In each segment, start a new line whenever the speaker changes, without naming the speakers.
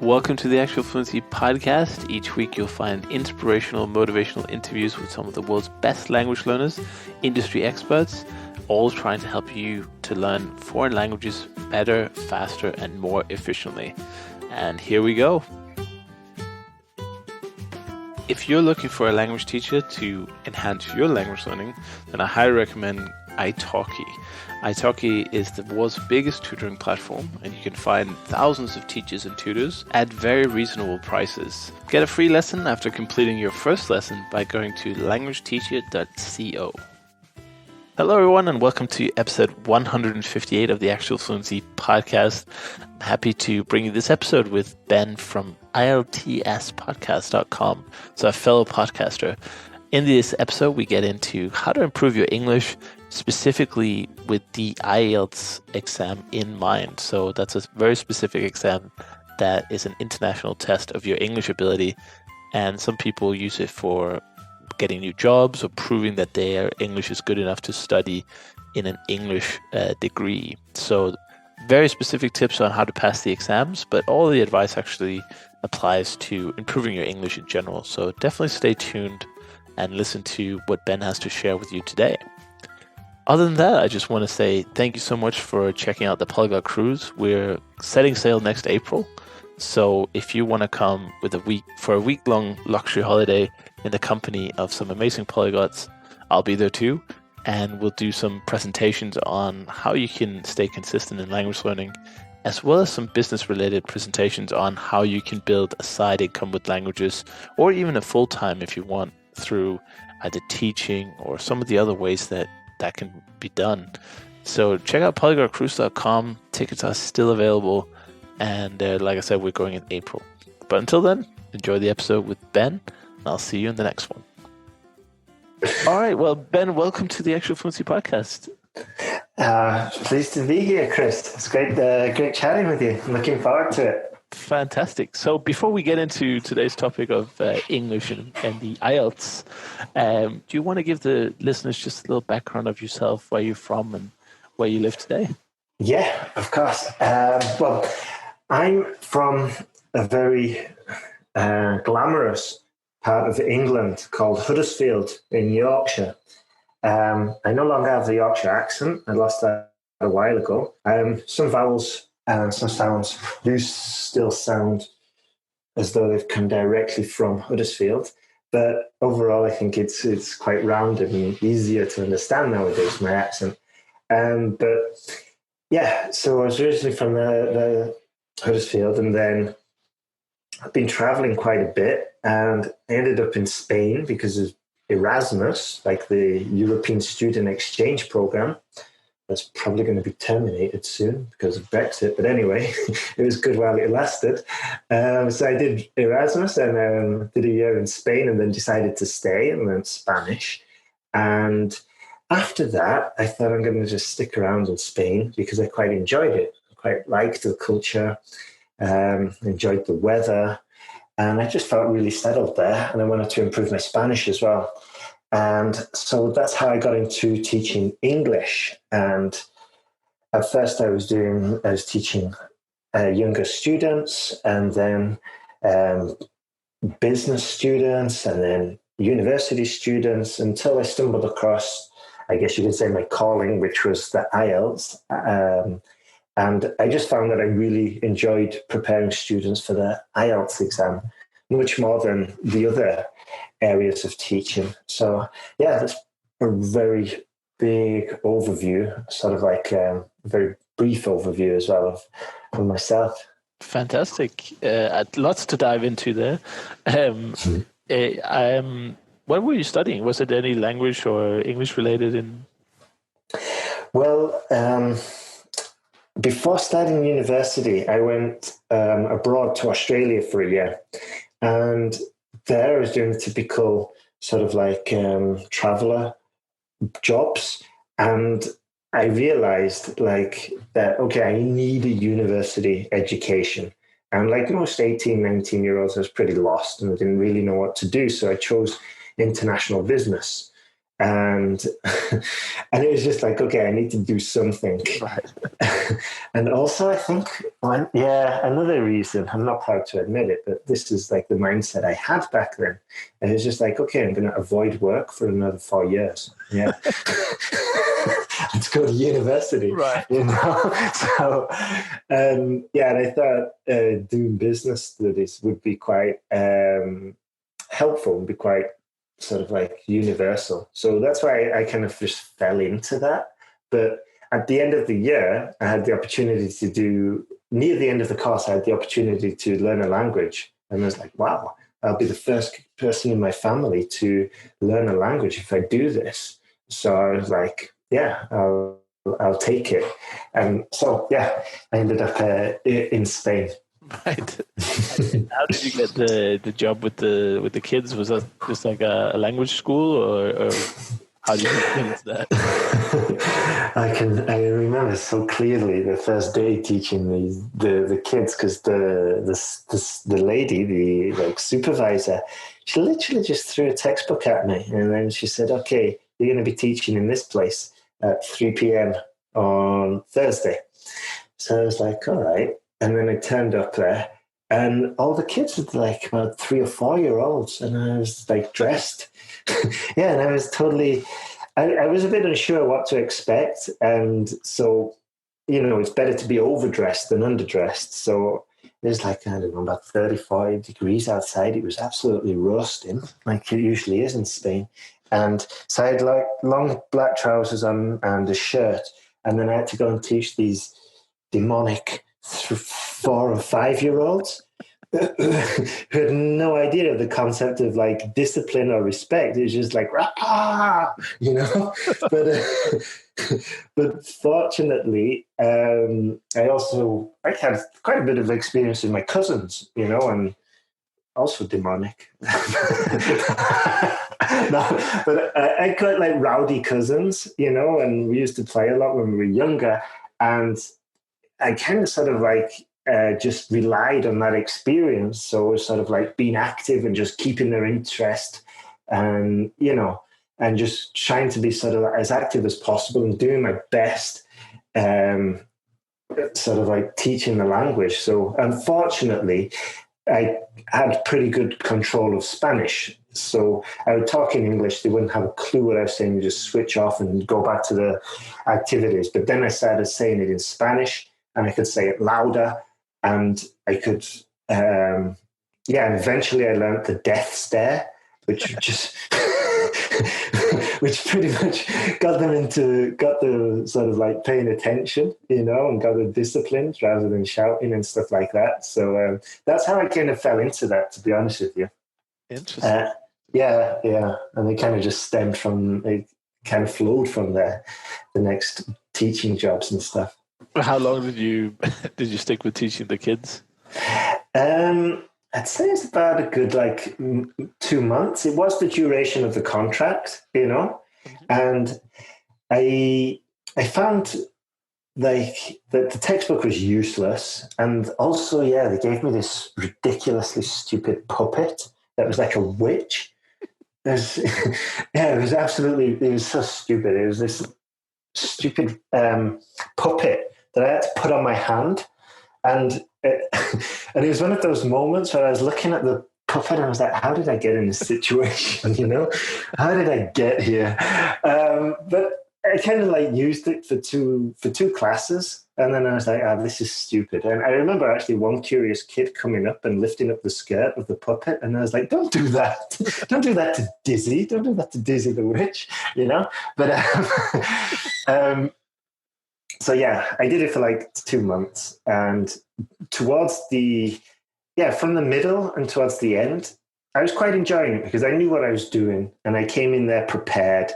Welcome to the Actual Fluency Podcast. Each week you'll find inspirational, motivational interviews with some of the world's best language learners, industry experts, all trying to help you to learn foreign languages better, faster, and more efficiently. And here we go. If you're looking for a language teacher to enhance your language learning, then I highly recommend italki. Italki is the world's biggest tutoring platform, and you can find thousands of teachers and tutors at very reasonable prices. Get a free lesson after completing your first lesson by going to languageteacher.co. Hello everyone, and welcome to episode 158 of the Actual Fluency Podcast. I'm happy to bring you this episode with Ben from IELTSPodcast.com, so a fellow podcaster. In this episode, we get into how to improve your English, specifically with the IELTS exam in mind. So that's a very specific exam that is an international test of your English ability, and some people use it for getting new jobs or proving that their English is good enough to study in an English degree. So very specific tips on how to pass the exams, but all the advice actually applies to improving your English in general. So definitely stay tuned and listen to what Ben has to share with you today. Other than that, I just want to say thank you so much for checking out the Polyglot Cruise. We're setting sail next April. So if you want to come with a week-long luxury holiday in the company of some amazing polyglots, I'll be there too. And we'll do some presentations on how you can stay consistent in language learning, as well as some business-related presentations on how you can build a side income with languages, or even a full-time if you want, through either teaching or some of the other ways that can be done. So check out polyglotcruise.com. Tickets are still available. And like I said, we're going in April. But until then, enjoy the episode with Ben. And I'll see you in the next one. All right. Well, Ben, welcome to the Actual Fluency Podcast.
Pleased to be here, Chris. It's great chatting with you. I'm looking forward to it.
Fantastic. So before we get into today's topic of English and the IELTS, do you want to give the listeners just a little background of yourself, where you're from and where you live today?
Yeah, of course. Well, I'm from a very glamorous part of England called Huddersfield in Yorkshire. I no longer have the Yorkshire accent. I lost that a while ago. Some vowels and some sounds do still sound as though they've come directly from Huddersfield. But overall, I think it's quite rounded and easier to understand nowadays, my accent. But yeah, so I was originally from the Huddersfield, and then I've been traveling quite a bit, and I ended up in Spain because of Erasmus, like the European Student Exchange Program. That's probably going to be terminated soon because of Brexit. But anyway, it was good while it lasted. So I did Erasmus and did a year in Spain, and then decided to stay and learn Spanish. And after that, I thought I'm going to just stick around in Spain because I quite enjoyed it. I quite liked the culture, enjoyed the weather, and I just felt really settled there. And I wanted to improve my Spanish as well. And so that's how I got into teaching English. And at first I was teaching younger students, and then business students, and then university students, until I stumbled across, I guess you could say, my calling, which was the IELTS. And I just found that I really enjoyed preparing students for the IELTS exam, much more than the other areas of teaching. So yeah, that's a very big overview, sort of like a very brief overview as well of myself.
Fantastic. Lots to dive into there. What were you studying? Was it any language or English related?
Well, before starting university, I went abroad to Australia for a year. And there I was doing the typical sort of like traveler jobs. And I realized like that, okay, I need a university education. And like most 18, 19-year-olds, I was pretty lost and I didn't really know what to do. So I chose international business. And and it was just like, okay, I need to do something.
Right.
And also, I think, another reason, I'm not proud to admit it, but this is like the mindset I had back then. And it was just like, okay, I'm going to avoid work for another 4 years. Yeah. Let's go to university.
Right.
You know? So, and I thought doing business studies would be quite helpful, would be quite sort of like universal. So that's why I kind of just fell into that. But at the end of the year, I had the opportunity near the end of the course, I had the opportunity to learn a language. And I was like, wow, I'll be the first person in my family to learn a language if I do this. So I was like, yeah, I'll take it. And so, I ended up in Spain.
Right. How did you get the job with the kids? Was that just like a language school, or how did you get into that?
I remember so clearly the first day teaching the kids, because the lady, the like supervisor, she literally just threw a textbook at me, and then she said, "Okay, you're going to be teaching in this place at 3 p.m. on Thursday." So I was like, all right. And then I turned up there, and all the kids were like about 3 or 4 year olds, and I was like dressed. And I was totally, I was a bit unsure what to expect. And so, it's better to be overdressed than underdressed. So it was like, I don't know, about 35 degrees outside. It was absolutely roasting, like it usually is in Spain. And so I had like long black trousers on and a shirt. And then I had to go and teach these demonic 4 or 5 year olds who had no idea of the concept of like discipline or respect. It was just like, but fortunately, I had quite a bit of experience with my cousins, and also demonic. No, but I quite like rowdy cousins, and we used to play a lot when we were younger. And I kind of sort of like just relied on that experience. So it was sort of like being active and just keeping their interest, and, and just trying to be sort of as active as possible and doing my best, sort of like teaching the language. So unfortunately, I had pretty good control of Spanish. So I would talk in English. They wouldn't have a clue what I was saying. You just switch off and go back to the activities. But then I started saying it in Spanish, and I could say it louder, and I could, and eventually I learned the death stare, which just, which pretty much got them sort of like paying attention, and got them disciplined rather than shouting and stuff like that. So that's how I kind of fell into that, to be honest with you.
Interesting.
And it kind of just stemmed from, it kind of flowed from there, the next teaching jobs and stuff.
How long did you stick with teaching the kids?
I'd say it's about a good 2 months. It was the duration of the contract, and I found like that the textbook was useless, and also they gave me this ridiculously stupid puppet that was like a witch. It was so stupid. It was this stupid puppet that I had to put on my hand, and it was one of those moments where I was looking at the puppet and I was like, how did I get in this situation? How did I get here? But I kind of like used it for two classes, and then I was like, this is stupid. And I remember actually one curious kid coming up and lifting up the skirt of the puppet, and I was like, don't do that. Don't do that to Dizzy. Don't do that to Dizzy the witch, But so I did it for like 2 months, and towards from the middle and towards the end, I was quite enjoying it because I knew what I was doing, and I came in there prepared.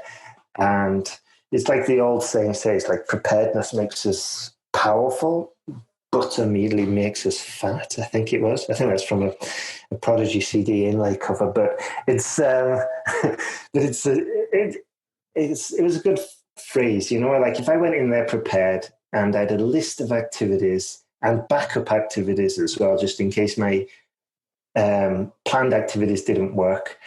And it's like the old saying says, like, preparedness makes us powerful, but immediately makes us fat. I think that's from a Prodigy CD inlay cover, but it was a good phrase, like if I went in there prepared and I had a list of activities and backup activities as well, just in case my planned activities didn't work,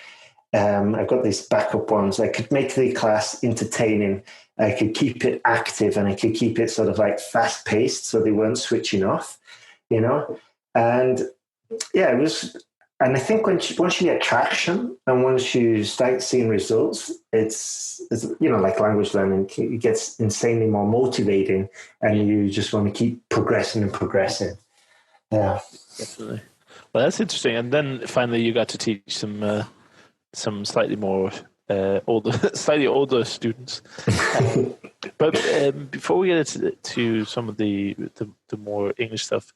I've got these backup ones. I could make the class entertaining. I could keep it active, and I could keep it sort of like fast paced, so they weren't switching off, you know. And yeah, it was. And I think once you get traction and once you start seeing results, it's like language learning, it gets insanely more motivating, and you just want to keep progressing and progressing. Yeah,
definitely. Well, that's interesting. And then finally, you got to teach some slightly more slightly older students. But before we get into some of the more English stuff,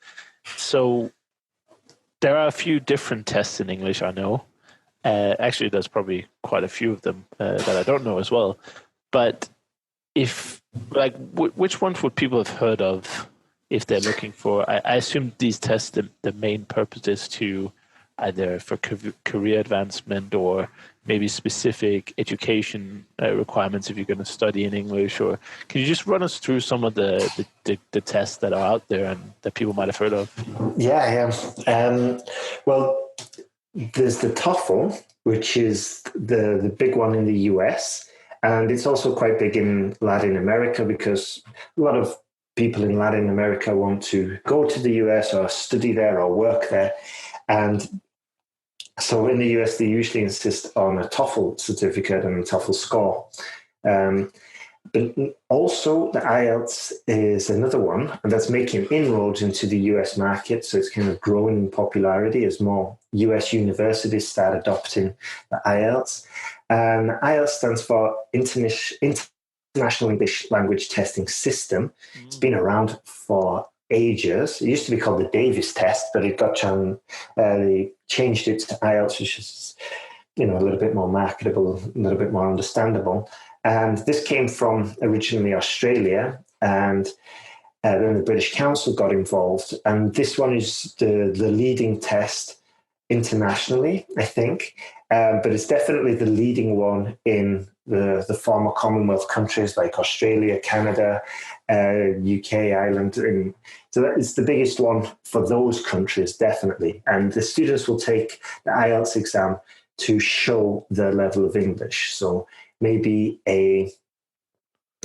so there are a few different tests in English, I know. Actually, there's probably quite a few of them that I don't know as well. But which ones would people have heard of if they're looking for? I assume these tests, the main purpose is to either for career advancement or maybe specific education requirements if you're going to study in English. Or can you just run us through some of the tests that are out there and that people might have heard of?
Yeah. Well, there's the TOEFL, which is the big one in the US, and it's also quite big in Latin America because a lot of people in Latin America want to go to the US or study there or work there. And so in the US, they usually insist on a TOEFL certificate and a TOEFL score. But also the IELTS is another one, and that's making inroads into the US market. So it's kind of growing in popularity as more US universities start adopting the IELTS. And IELTS stands for International English Language Testing System. It's been around for ages. It used to be called the Davis test, but it got they changed it to IELTS, which is a little bit more marketable, a little bit more understandable. And this came from originally Australia, and then the British Council got involved. And this one is the leading test internationally, I think, but it's definitely the leading one in the former Commonwealth countries like Australia, Canada, UK, Ireland. And so that is the biggest one for those countries, definitely. And the students will take the IELTS exam to show their level of English. So maybe a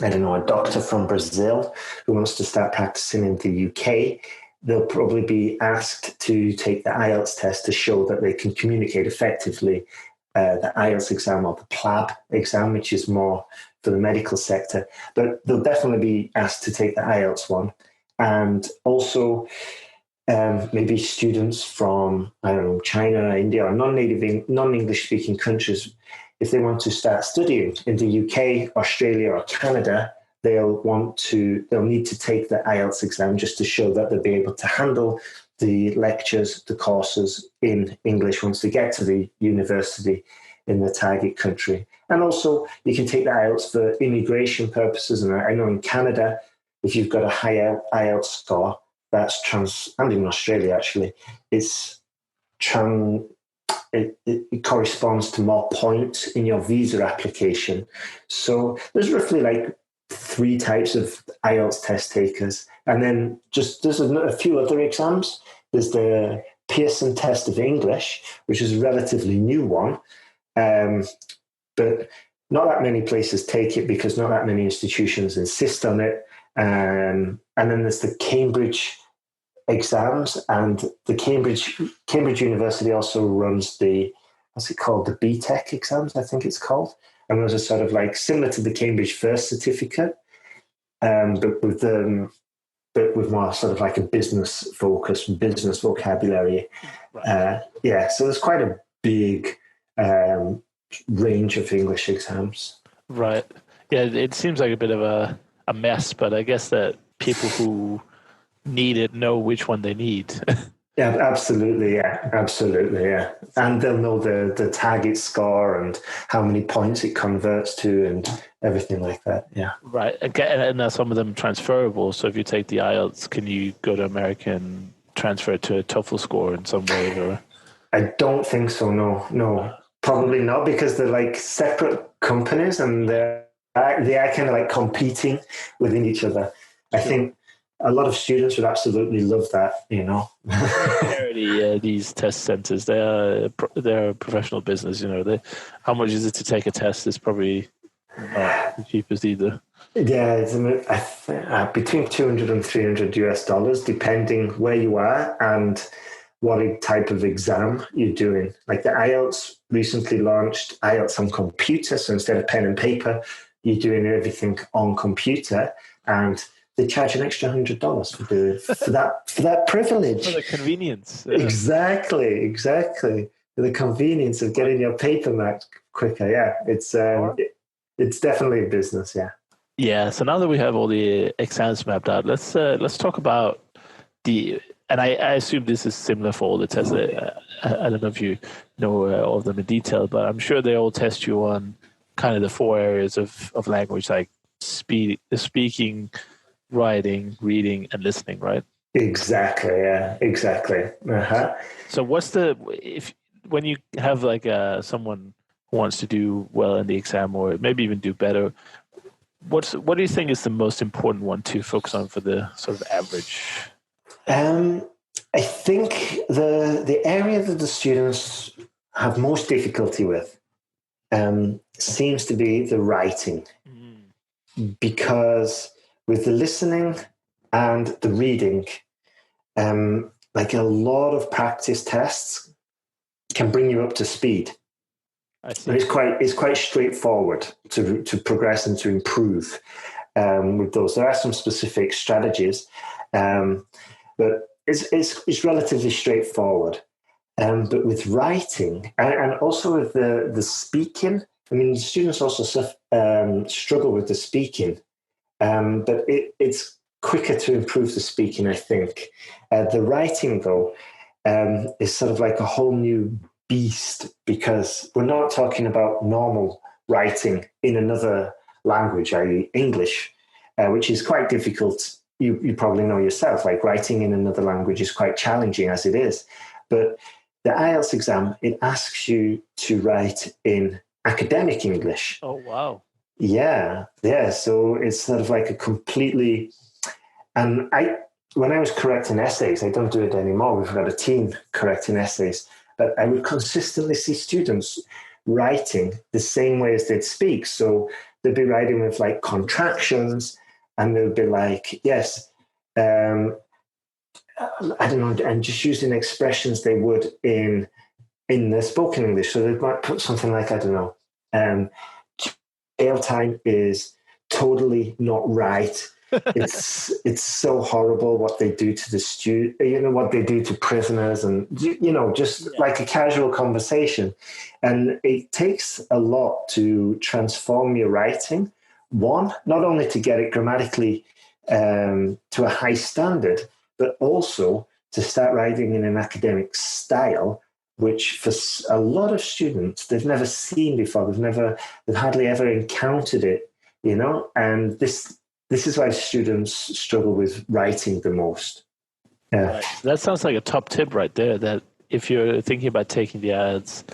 doctor from Brazil who wants to start practicing in the UK, they'll probably be asked to take the IELTS test to show that they can communicate effectively. The IELTS exam or the PLAB exam, which is more for the medical sector, but they'll definitely be asked to take the IELTS one. And also maybe students from, China, India, or non-English speaking countries, if they want to start studying in the UK, Australia, or Canada, they'll need to take the IELTS exam just to show that they'll be able to handle the lectures, the courses in English once they get to the university in the target country. And also, you can take the IELTS for immigration purposes. And I know in Canada, if you've got a high IELTS score, and in Australia actually, it corresponds to more points in your visa application. So there's roughly like 3 types of IELTS test takers. And then there's a few other exams. There's the Pearson Test of English, which is a relatively new one. But not that many places take it because not that many institutions insist on it. And then there's the Cambridge exams, and the Cambridge University also runs the BTEC exams, I think it's called. And those are sort of like similar to the Cambridge First Certificate, but with more sort of like a business focus, business vocabulary.
Right.
So there's quite a big range of English exams.
Right. Yeah, it seems like a bit of a mess, but I guess that people who need it know which one they need.
Yeah, absolutely. Yeah. And they'll know the target score and how many points it converts to and everything like that. Yeah.
Right. And are some of them transferable? So if you take the IELTS, can you go to America and transfer it to a TOEFL score in some way? Or
I don't think so. No, probably not, because they're like separate companies and they are kind of like competing within each other. I think a lot of students would absolutely love that,
These test centers, they're a professional business. How much is it to take a test? It's probably not the cheapest either.
Yeah, it's between $200 and $300 depending where you are and what type of exam you're doing. Like the IELTS recently launched IELTS on computer, so instead of pen and paper, you're doing everything on computer, and they charge an extra $100 for that privilege.
For the convenience.
Yeah. Exactly. For the convenience of getting your paper marked quicker. Yeah, it's definitely a business. Yeah.
Yeah. So now that we have all the exams mapped out, let's talk about and I assume this is similar for all the tests. I don't know if you know all of them in detail, but I'm sure they all test you on kind of the 4 areas of language, like speaking, writing, reading, and listening, right?
Exactly. Yeah. Exactly. Uh-huh.
So when you have like someone who wants to do well in the exam or maybe even do better, what do you think is the most important one to focus on for the sort of average?
I think the area that the students have most difficulty with seems to be the writing, because with the listening and the reading, like a lot of practice tests can bring you up to speed.
I see.
It's quite straightforward to progress and to improve with those. There are some specific strategies, but it's relatively straightforward. But with writing and also with the speaking, I mean, students also struggle with the speaking, but it's quicker to improve the speaking, I think. The writing, though, is sort of like a whole new beast, because we're not talking about normal writing in another language, i.e. English, which is quite difficult. You probably know yourself, like writing in another language is quite challenging as it is. But the IELTS exam, it asks you to write in academic English.
Oh, wow.
Yeah. So it's sort of like a completely... And when I was correcting essays, I don't do it anymore. We've got a team correcting essays. But I would consistently see students writing the same way as they'd speak. So they'd be writing with like contractions, and they'd be like, yes, I don't know, and just using expressions they would in the spoken English. So they might put something like, I don't know, jail time is totally not right. It's so horrible what they do to the what they do to prisoners, and just like a casual conversation. And it takes a lot to transform your writing. One, not only to get it grammatically to a high standard, but also to start writing in an academic style, which for a lot of students they've never seen before. They've hardly ever encountered it, and this is why students struggle with writing the most. Yeah.
Right. That sounds like a top tip right there, that if you're thinking about taking the IELTS,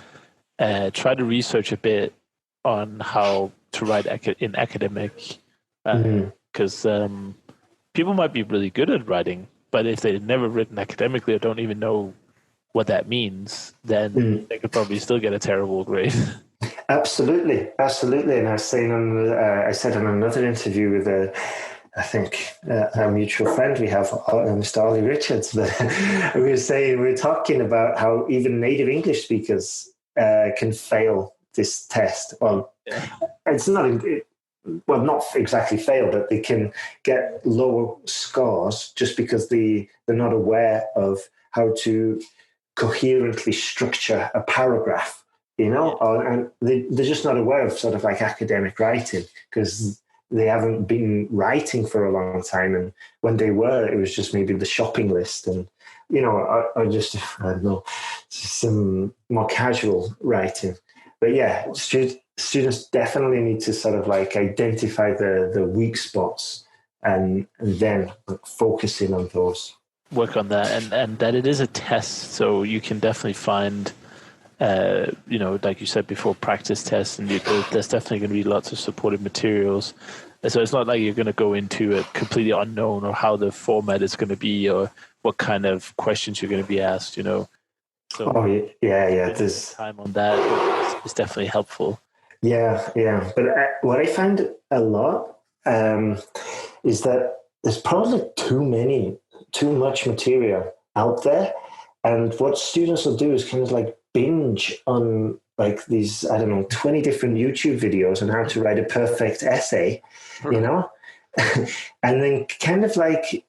try to research a bit on how to write in academic, because people might be really good at writing, but if they've never written academically or don't even know what that means, then they could probably still get a terrible grade. Absolutely.
And I said on another interview with a mutual friend we have, Mr. Ollie Richards, that we were talking about how even native English speakers can fail this test. Well, it's not exactly fail, but they can get lower scores just because they're not aware of how to coherently structure a paragraph. And they're just not aware of sort of like academic writing because they haven't been writing for a long time. And when they were, it was just maybe the shopping list and, I don't know, some more casual writing. But yeah, students definitely need to sort of like identify the weak spots and then focusing on those.
Work on that, and that it is a test, so you can definitely find Like you said before, practice tests, and there's definitely going to be lots of supportive materials. So it's not like you're going to go into it completely unknown, or how the format is going to be, or what kind of questions you're going to be asked. So
There's
time on that is definitely helpful.
Yeah. But what I find a lot is that there's probably too much material out there. And what students will do is kind of like binge on like these, 20 different YouTube videos on how to write a perfect essay, and then kind of like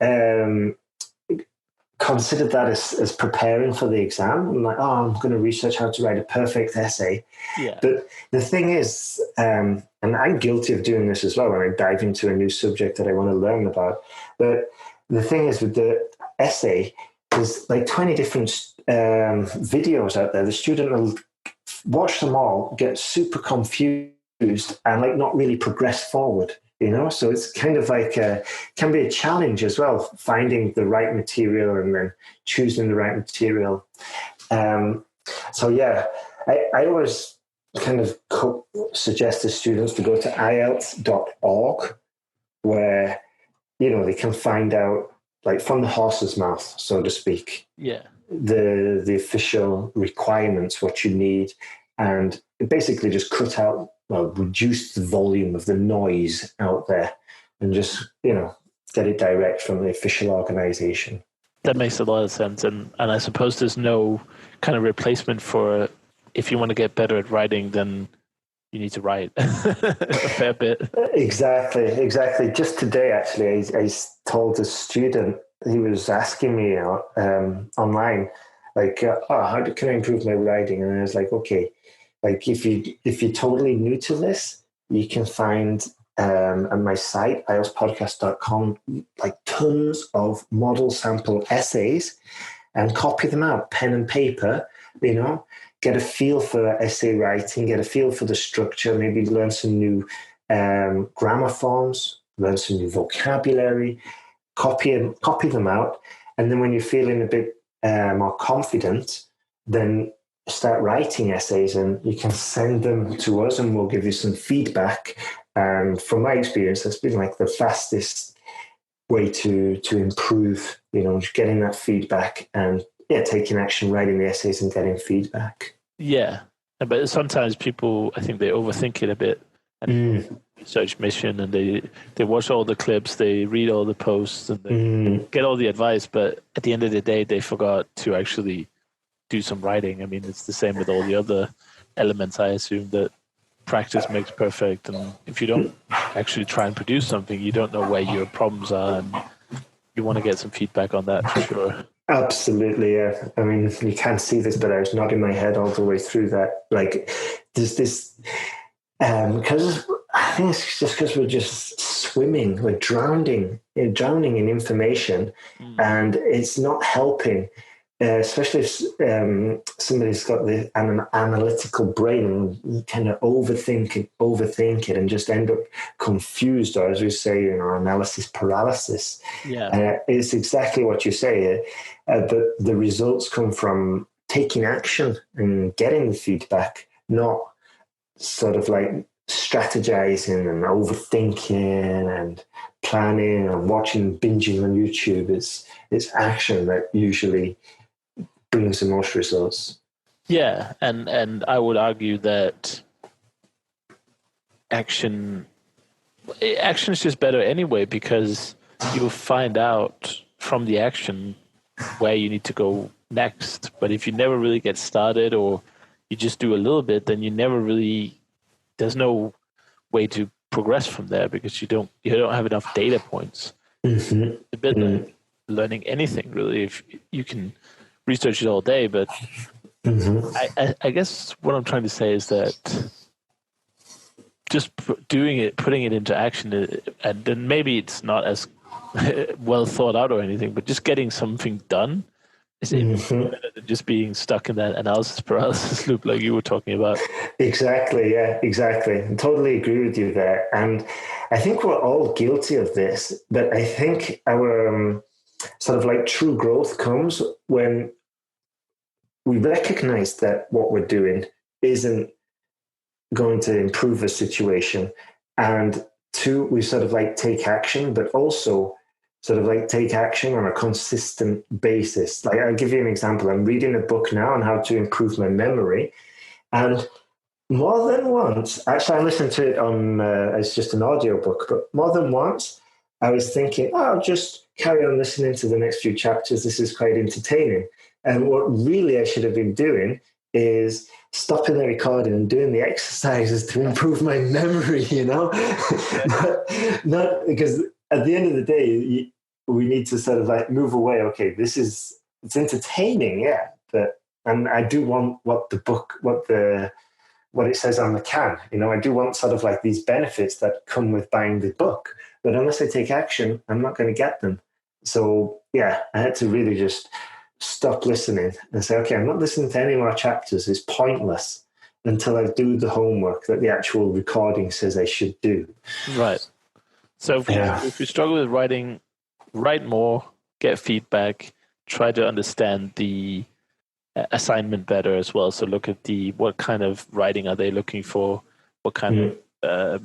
consider that as preparing for the exam. I'm like, I'm going to research how to write a perfect essay.
Yeah.
But the thing is, and I'm guilty of doing this as well when I dive into a new subject that I want to learn about. But the thing is, with the essay, there's like 20 different videos out there. The student will watch them all, get super confused, and like not really progress forward. So it's kind of like can be a challenge as well, finding the right material and then choosing the right material. I always kind of suggest to students to go to IELTS.org, where they can find out, like, from the horse's mouth, so to speak, the official requirements, what you need, and basically just reduce the volume of the noise out there, and just get it direct from the official organization.
That makes a lot of sense, and I suppose there's no kind of replacement for, if you want to get better at writing, then you need to write a fair bit.
Exactly. Just today, actually, I told a student, he was asking me online, like, how can I improve my writing? And I was like, okay, like if you're totally new to this, you can find on my site, IELTSPodcast.com, like tons of model sample essays, and copy them out, pen and paper, get a feel for essay writing, get a feel for the structure, maybe learn some new grammar forms, learn some new vocabulary, copy them out. And then when you're feeling a bit more confident, then start writing essays, and you can send them to us and we'll give you some feedback. And from my experience, that's been like the fastest way to improve, getting that feedback and taking action, writing the essays and getting feedback.
Yeah. But sometimes people, I think they overthink it a bit. And research mission, and they watch all the clips, they read all the posts, and they get all the advice. But at the end of the day, they forgot to actually do some writing. I mean, it's the same with all the other elements. I assume that practice makes perfect, and if you don't actually try and produce something, you don't know where your problems are, and you want to get some feedback on that for sure.
Absolutely, yeah. I mean, you can't see this, but I was nodding my head all the way through that. Like, there's this, because I think it's just because we're just swimming, we're drowning in information, and it's not helping. Especially if somebody's got an analytical brain, you kind of overthink it and just end up confused, or as we say, analysis paralysis.
Yeah,
it's exactly what you say. The results come from taking action and getting the feedback, not sort of like strategizing and overthinking and planning and binging on YouTube. It's action that usually brings the most results.
Yeah, and I would argue that action is just better anyway, because you'll find out from the action where you need to go next. But if you never really get started, or you just do a little bit, then there's no way to progress from there, because you don't have enough data points. It's a bit like learning anything, really. If you can research it all day, but I guess what I'm trying to say is that just doing it, putting it into action, and then maybe it's not as well thought out or anything, but just getting something done is better than just being stuck in that analysis paralysis loop like you were talking about.
Exactly, yeah, exactly. I totally agree with you there. And I think we're all guilty of this, but I think our sort of like true growth comes when we recognize that what we're doing isn't going to improve a situation. And two, we sort of like take action, but also sort of like take action on a consistent basis. Like, I'll give you an example. I'm reading a book now on how to improve my memory. And more than once, actually, I listened to it on, it's just an audio book, but more than once, I was thinking, oh, I'll just carry on listening to the next few chapters. This is quite entertaining. And what really I should have been doing is stopping the recording and doing the exercises to improve my memory, you know? not because at the end of the day, we need to sort of like move away. Okay, it's entertaining, yeah, and I do want what it says on the can, you know, I do want sort of like these benefits that come with buying the book, but unless I take action, I'm not going to get them. So yeah, I had to really just stop listening and say, okay, I'm not listening to any more chapters. It's pointless until I do the homework that the actual recording says I should do.
Right. So if you struggle with writing, write more, get feedback, try to understand the assignment better as well. So look at what kind of writing are they looking for? What kind of,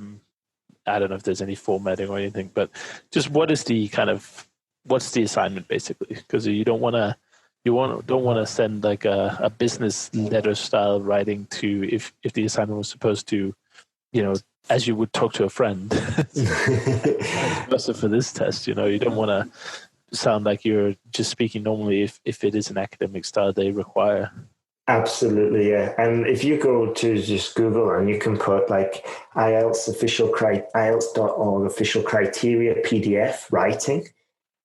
I don't know if there's any formatting or anything, but just what's the assignment basically? Because you don't want to send like a business letter style writing to if the assignment was supposed to, you know, as you would talk to a friend. Also for this test, you know, you don't want to sound like you're just speaking normally if it is an academic style they require.
Absolutely, yeah. And if you go to just Google and you can put like IELTS.org official criteria PDF writing,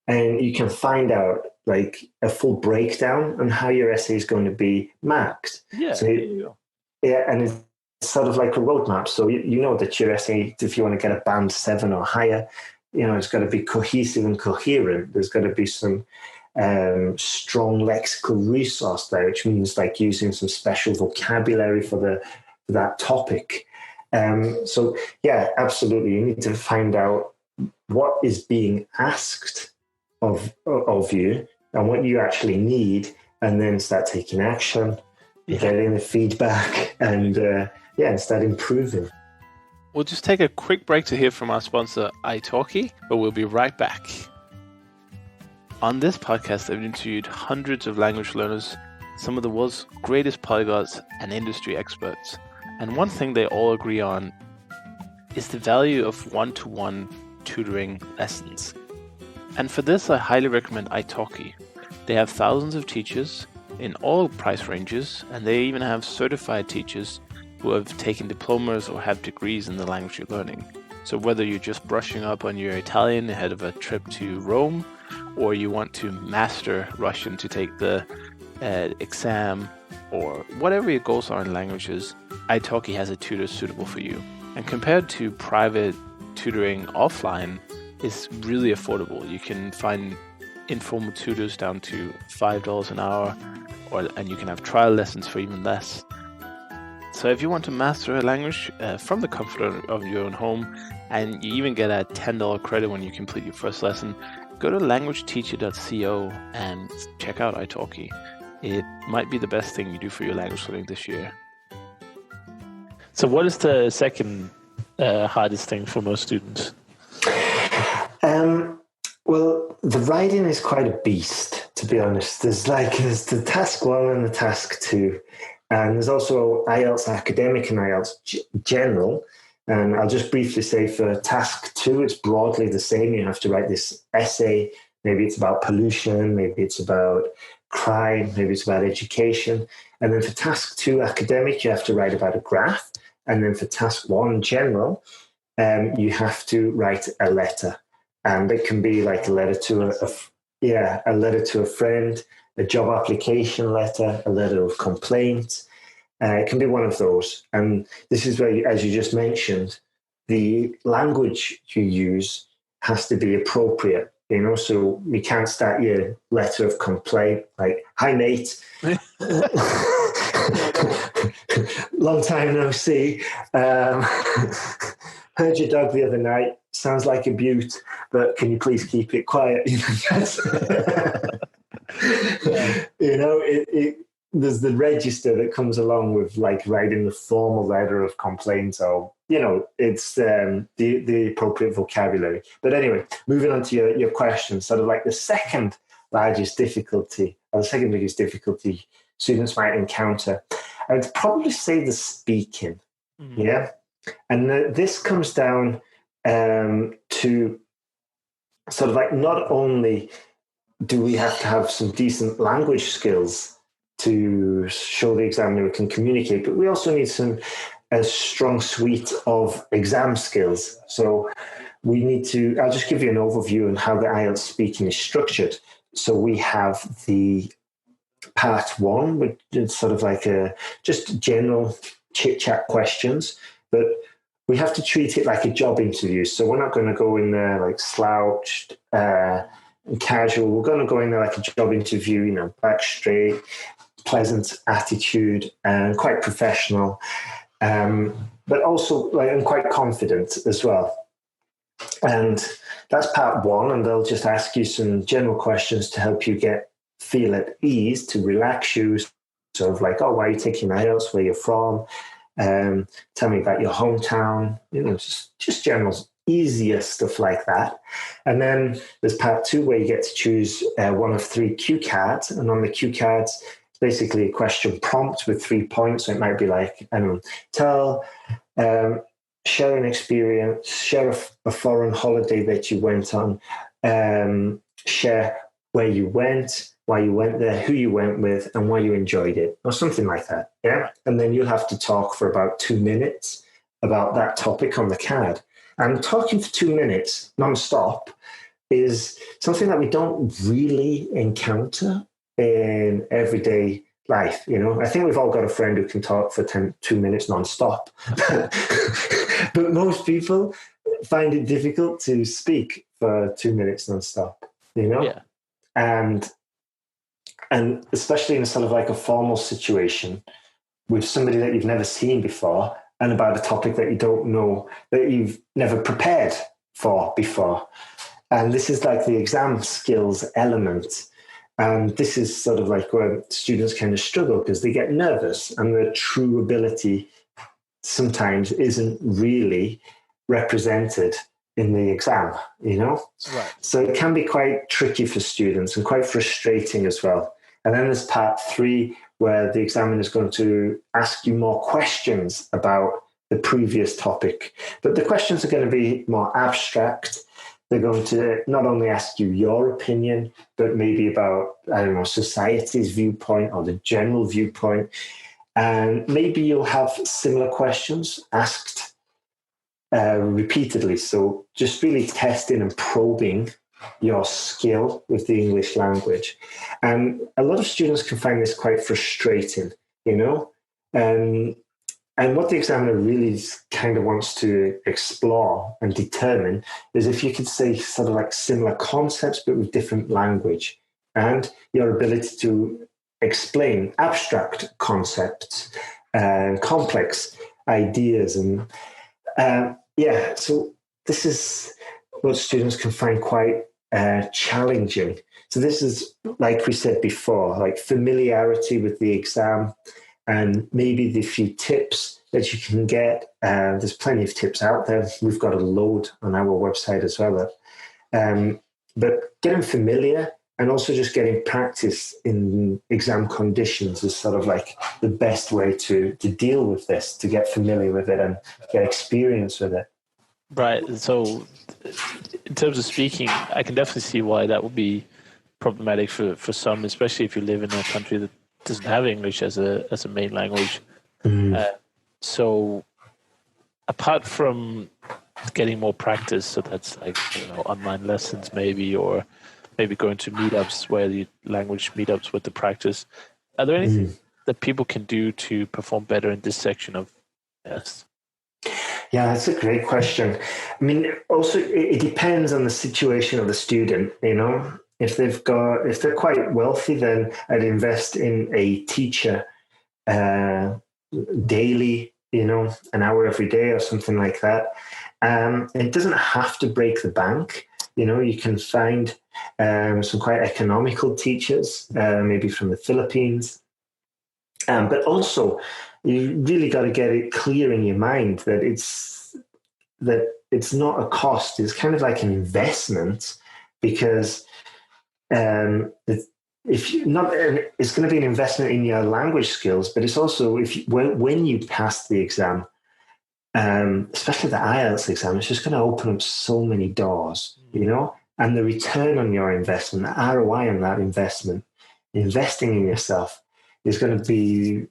and you can find out like a full breakdown on how your essay is going to be marked.
Yeah.
So and it's sort of like a roadmap. So you know that your essay, if you want to get a band 7 or higher, you know, it's got to be cohesive and coherent. There's got to be some strong lexical resource there, which means like using some special vocabulary for that topic. So yeah, absolutely. You need to find out what is being asked of you and what you actually need, and then start taking action, getting the feedback, and start improving.
We'll just take a quick break to hear from our sponsor, italki, but we'll be right back. On this podcast, I've interviewed hundreds of language learners, some of the world's greatest polyglots and industry experts. And one thing they all agree on is the value of one-to-one tutoring lessons. And for this, I highly recommend italki. They have thousands of teachers in all price ranges, and they even have certified teachers who have taken diplomas or have degrees in the language you're learning. So whether you're just brushing up on your Italian ahead of a trip to Rome, or you want to master Russian to take the exam, or whatever your goals are in languages, italki has a tutor suitable for you. And compared to private tutoring offline, it's really affordable. You can find informal tutors down to $5 an hour, and you can have trial lessons for even less. So if you want to master a language from the comfort of your own home, and you even get a $10 credit when you complete your first lesson, go to languageteacher.co and check out italki. It might be the best thing you do for your language learning this year. So what is the second hardest thing for most students?
Well, the writing is quite a beast, to be honest. There's the task 1 and the task 2. And there's also IELTS Academic and IELTS General. And I'll just briefly say for task 2, it's broadly the same. You have to write this essay. Maybe it's about pollution. Maybe it's about crime. Maybe it's about education. And then for task 2 Academic, you have to write about a graph. And then for task 1 General, you have to write a letter. And it can be like a letter to a letter to a friend, a job application letter, a letter of complaint. It can be one of those. And this is where, as you just mentioned, the language you use has to be appropriate. You know, so you can't start your letter of complaint like, "Hi, mate. Long time no see. Heard your dog the other night. Sounds like a beaut, but can you please keep it quiet?" You know, there's the register that comes along with like writing the formal letter of complaint, or it's the appropriate vocabulary. But anyway, moving on to your question, sort of like the second largest difficulty, or the second biggest difficulty students might encounter, I would probably say the speaking. Yeah, and this comes down to sort of like, not only do we have to have some decent language skills to show the examiner we can communicate, but we also need a strong suite of exam skills. So we need to, I'll just give you an overview on how the IELTS speaking is structured. So we have the part one, which is sort of like just general chit-chat questions, but we have to treat it like a job interview. So we're not going to go in there like slouched and casual. We're going to go in there like a job interview, back straight, pleasant attitude, and quite professional, but also and quite confident as well. And that's part one, and they'll just ask you some general questions to help you feel at ease, to relax you, sort of like, why are you taking IELTS, where you're from, tell me about your hometown, just general, easier stuff like that. And then there's part two, where you get to choose one of 3 cue cards, and on the cue cards, it's basically a question prompt with 3 points. So it might be like, share an experience, share a foreign holiday that you went on, share where you went, why you went there, who you went with, and why you enjoyed it, or something like that. Yeah. And then you'll have to talk for about 2 minutes about that topic on the card. And talking for 2 minutes non-stop is something that we don't really encounter in everyday life. I think we've all got a friend who can talk for 2 minutes non-stop. But most people find it difficult to speak for 2 minutes non-stop,
Yeah.
And especially in a sort of like a formal situation with somebody that you've never seen before, and about a topic that you don't know, that you've never prepared for before. And this is like the exam skills element. And this is sort of like where students kind of struggle, because they get nervous and their true ability sometimes isn't really represented in the exam,
Right.
So it can be quite tricky for students and quite frustrating as well. And then there's part 3, where the examiner is going to ask you more questions about the previous topic. But the questions are going to be more abstract. They're going to not only ask you your opinion, but maybe about, society's viewpoint or the general viewpoint. And maybe you'll have similar questions asked repeatedly. So just really testing and probing your skill with the English language. And a lot of students can find this quite frustrating, and what the examiner really kind of wants to explore and determine is if you could say sort of like similar concepts, but with different language, and your ability to explain abstract concepts and complex ideas. And so this is what students can find quite challenging. So this is, like we said before, like familiarity with the exam, and maybe the few tips that you can get. There's plenty of tips out there. We've got a load on our website as well. But getting familiar and also just getting practice in exam conditions is sort of like the best way to deal with this, to get familiar with it and get experience with it.
Right. So in terms of speaking, I can definitely see why that would be problematic for some, especially if you live in a country that doesn't have English as a main language. So apart from getting more practice, so that's like online lessons maybe, or maybe going to meetups where the language meetups with the practice, are there anything that people can do to perform better in this section of tests?
Yeah, that's a great question. I mean, also it depends on the situation of the student. If they're quite wealthy, then I'd invest in a teacher daily, an hour every day or something like that. It doesn't have to break the bank. You can find some quite economical teachers, maybe from the Philippines, But also, you really got to get it clear in your mind that it's not a cost. It's kind of like an investment, because if you not, it's going to be an investment in your language skills, but it's also when you pass the exam, especially the IELTS exam, it's just going to open up so many doors, and the return on your investment, the ROI on that investment, investing in yourself is going to be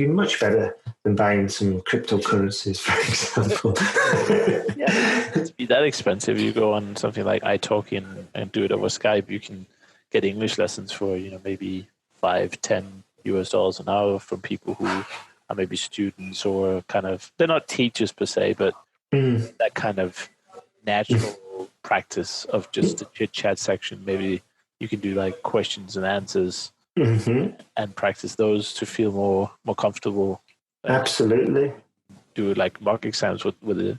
much better than buying some cryptocurrencies, for example.
Yeah, it's be that expensive. You go on something like iTalki and do it over Skype. You can get English lessons for maybe $5-10 an hour from people who are maybe students, or kind of, they're not teachers per se, but that kind of natural practice of just the chit chat section. Maybe you can do like questions and answers. And practice those to feel more comfortable.
Absolutely.
Do like mock exams with a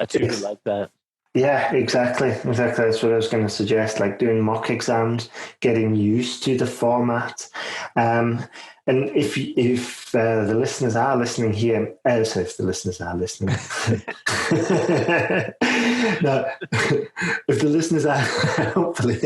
tutor like that.
Yeah, exactly. That's what I was going to suggest. Like doing mock exams, getting used to the format. And if the listeners are listening here, so if the listeners are listening, no, if the listeners are hopefully.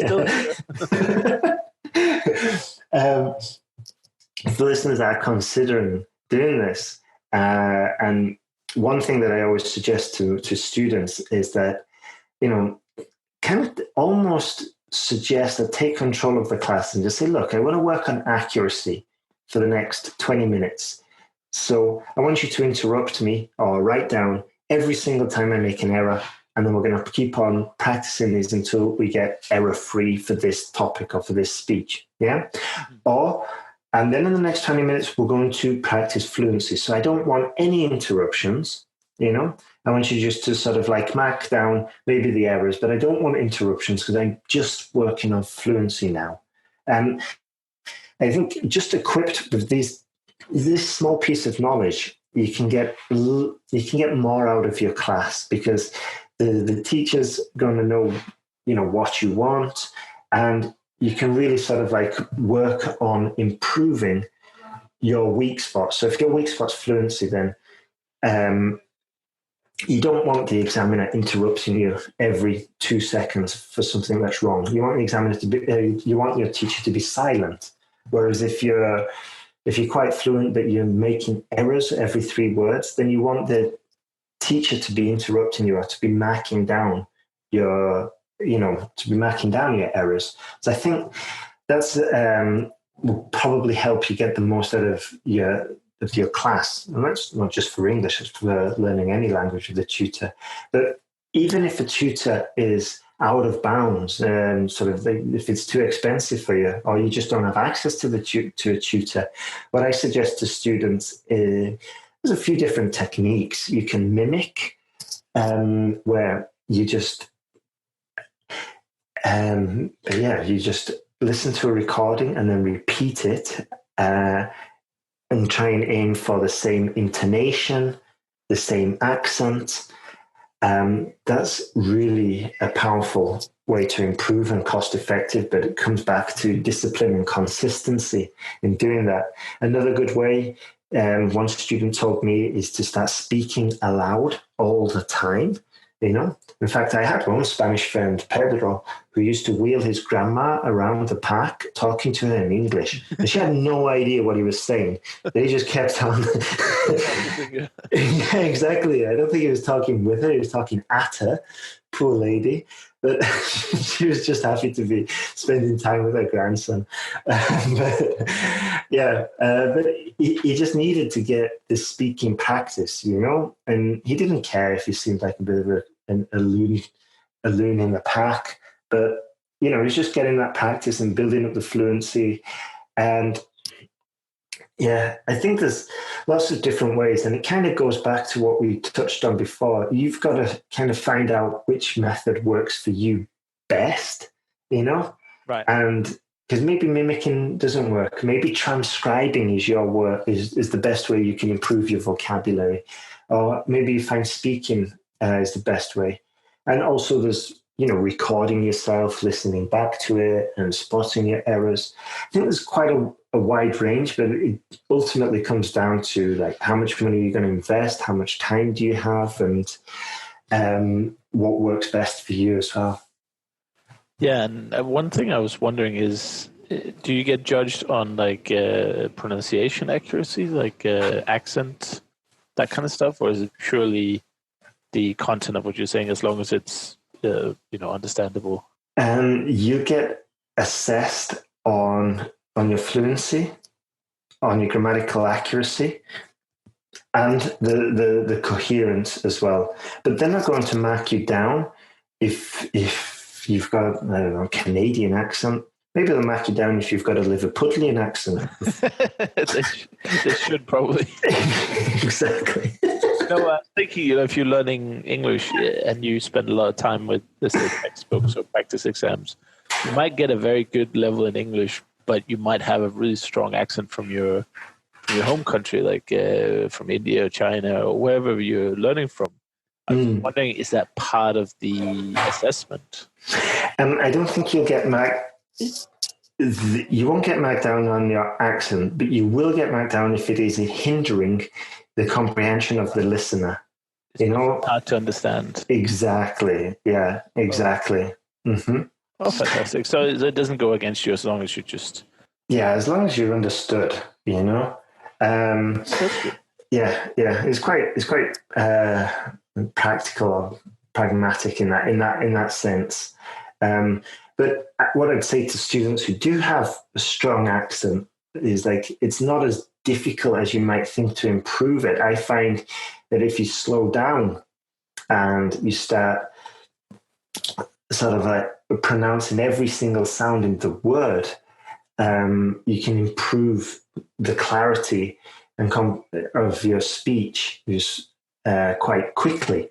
If the listeners are considering doing this, and one thing that I always suggest to students is that, kind of almost suggest that take control of the class and just say, look, I want to work on accuracy for the next 20 minutes. So I want you to interrupt me or write down every single time I make an error. And then we're going to keep on practicing these until we get error-free for this topic or for this speech. Yeah? And then in the next 20 minutes, we're going to practice fluency. So I don't want any interruptions, I want you just to sort of like mark down maybe the errors, but I don't want interruptions because I'm just working on fluency now. And I think just equipped with this small piece of knowledge, you can get more out of your class, because the teacher's going to know, what you want, and you can really sort of like work on improving your weak spots. So if your weak spot's fluency, then you don't want the examiner interrupting you every 2 seconds for something that's wrong. You want the examiner to be, you want your teacher to be silent. Whereas if you're quite fluent but you're making errors every 3 words, then you want the teacher to be interrupting you or to be marking down your errors. So I think that's will probably help you get the most out of your class. And that's not just for English, it's for learning any language with a tutor. But even if a tutor is out of bounds, if it's too expensive for you, or you just don't have access to a tutor, what I suggest to students is there's a few different techniques. You can mimic, where you just listen to a recording and then repeat it, and try and aim for the same intonation, the same accent. That's really a powerful way to improve and cost effective, but it comes back to discipline and consistency in doing that. Another good way, one student told me, is to start speaking aloud all the time. In fact, I had one Spanish friend, Pedro, who used to wheel his grandma around the park talking to her in English. And she had no idea what he was saying. But he just kept on. Yeah, exactly. I don't think he was talking with her. He was talking at her. Poor lady. But she was just happy to be spending time with her grandson. But he just needed to get this speaking practice, and he didn't care if he seemed like a bit of a loon in the pack. But, he's just getting that practice and building up the fluency. And yeah, I think there's lots of different ways, and it kind of goes back to what we touched on before. You've got to kind of find out which method works for you best,
Right.
And because maybe mimicking doesn't work. Maybe transcribing is the best way you can improve your vocabulary. Or maybe you find speaking is the best way. And also there's, recording yourself, listening back to it and spotting your errors. I think there's quite a wide range, but it ultimately comes down to like how much money you're going to invest, how much time do you have, and what works best for you as well.
Yeah, and one thing I was wondering is, do you get judged on like pronunciation accuracy, like accent, that kind of stuff, or is it purely the content of what you're saying, as long as it's understandable?
You get assessed on your fluency, on your grammatical accuracy, and the coherence as well. But they're not going to mark you down if you've got, I don't know, a Canadian accent. Maybe they'll mark you down if you've got a Liverpudlian accent.
They should probably.
Exactly.
No, I'm thinking, if you're learning English and you spend a lot of time with, let's say, textbooks or practice exams, you might get a very good level in English, but you might have a really strong accent from your home country, like from India or China or wherever you're learning from. I was wondering, is that part of the assessment?
I don't think you'll get marked. You won't get marked down on your accent, but you will get marked down if it is hindering the comprehension of the listener.
Hard to understand.
Exactly. Yeah, exactly. Mm-hmm.
Oh, fantastic. So it doesn't go against you as long as you just...
Yeah, as long as you're understood, Yeah, it's quite practical, pragmatic in that sense. But what I'd say to students who do have a strong accent is like, it's not as difficult as you might think to improve it. I find that if you slow down and you start sort of like pronouncing every single sound in the word, you can improve the clarity of your speech quite quickly.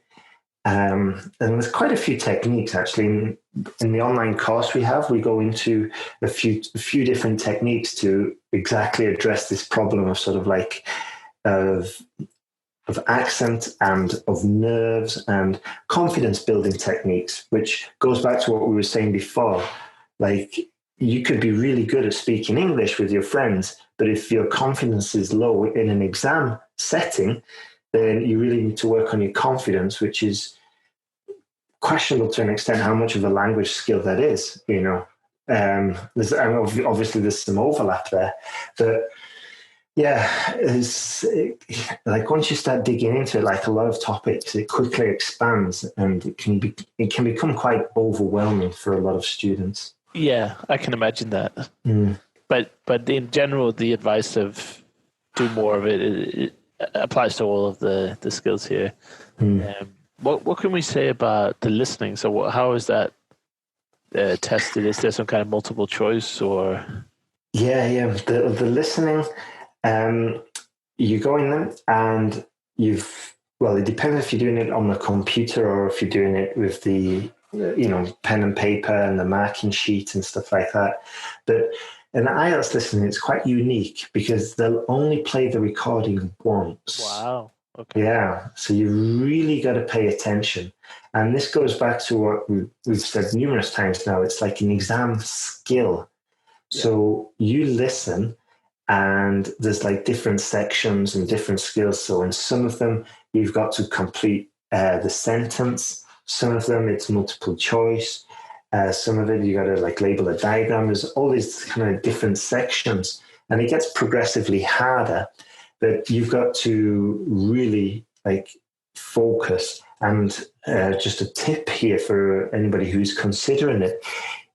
And there's quite a few techniques actually in the online course we go into a few different techniques to exactly address this problem of sort of like of accent and of nerves and confidence building techniques, which goes back to what we were saying before. Like, you could be really good at speaking English with your friends, but if your confidence is low in an exam setting, then you really need to work on your confidence, which is questionable to an extent how much of a language skill that is. Obviously there's some overlap there, but yeah, it's like once you start digging into it, like a lot of topics, it quickly expands and it can become quite overwhelming for a lot of students.
Yeah, I can imagine that. But in general, the advice of do more of it applies to all of the skills here. What can we say about the listening? So how is that tested? Is there some kind of multiple choice or?
Yeah. The listening, you go in there and it depends if you're doing it on the computer or if you're doing it with the pen and paper and the marking sheet and stuff like that. But in IELTS listening, it's quite unique because they'll only play the recording once.
Wow. Okay.
Yeah. So you really got to pay attention. And this goes back to what we've said numerous times now. It's like an exam skill. Yeah. So you listen and there's like different sections and different skills. So in some of them, you've got to complete the sentence. Some of them, it's multiple choice. Some of it, you got to like label a diagram. There's all these kind of different sections, and it gets progressively harder. But you've got to really like focus. And just a tip here for anybody who's considering it: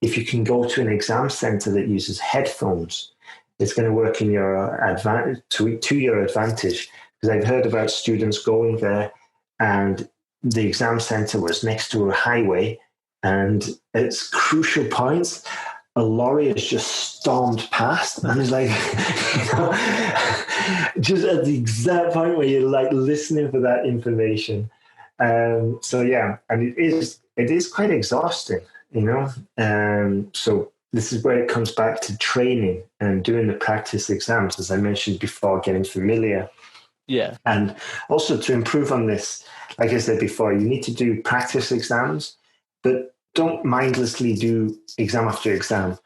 if you can go to an exam center that uses headphones, it's going to work in your advantage to your advantage. Because I've heard about students going there and the exam center was next to a highway, and at crucial points, a lorry has just stormed past, and it's like, just at the exact point where you're like listening for that information. So yeah, and it is quite exhausting, So this is where it comes back to training and doing the practice exams, as I mentioned before, getting familiar.
Yeah,
and also to improve on this. Like I said before, you need to do practice exams, but don't mindlessly do exam after exam.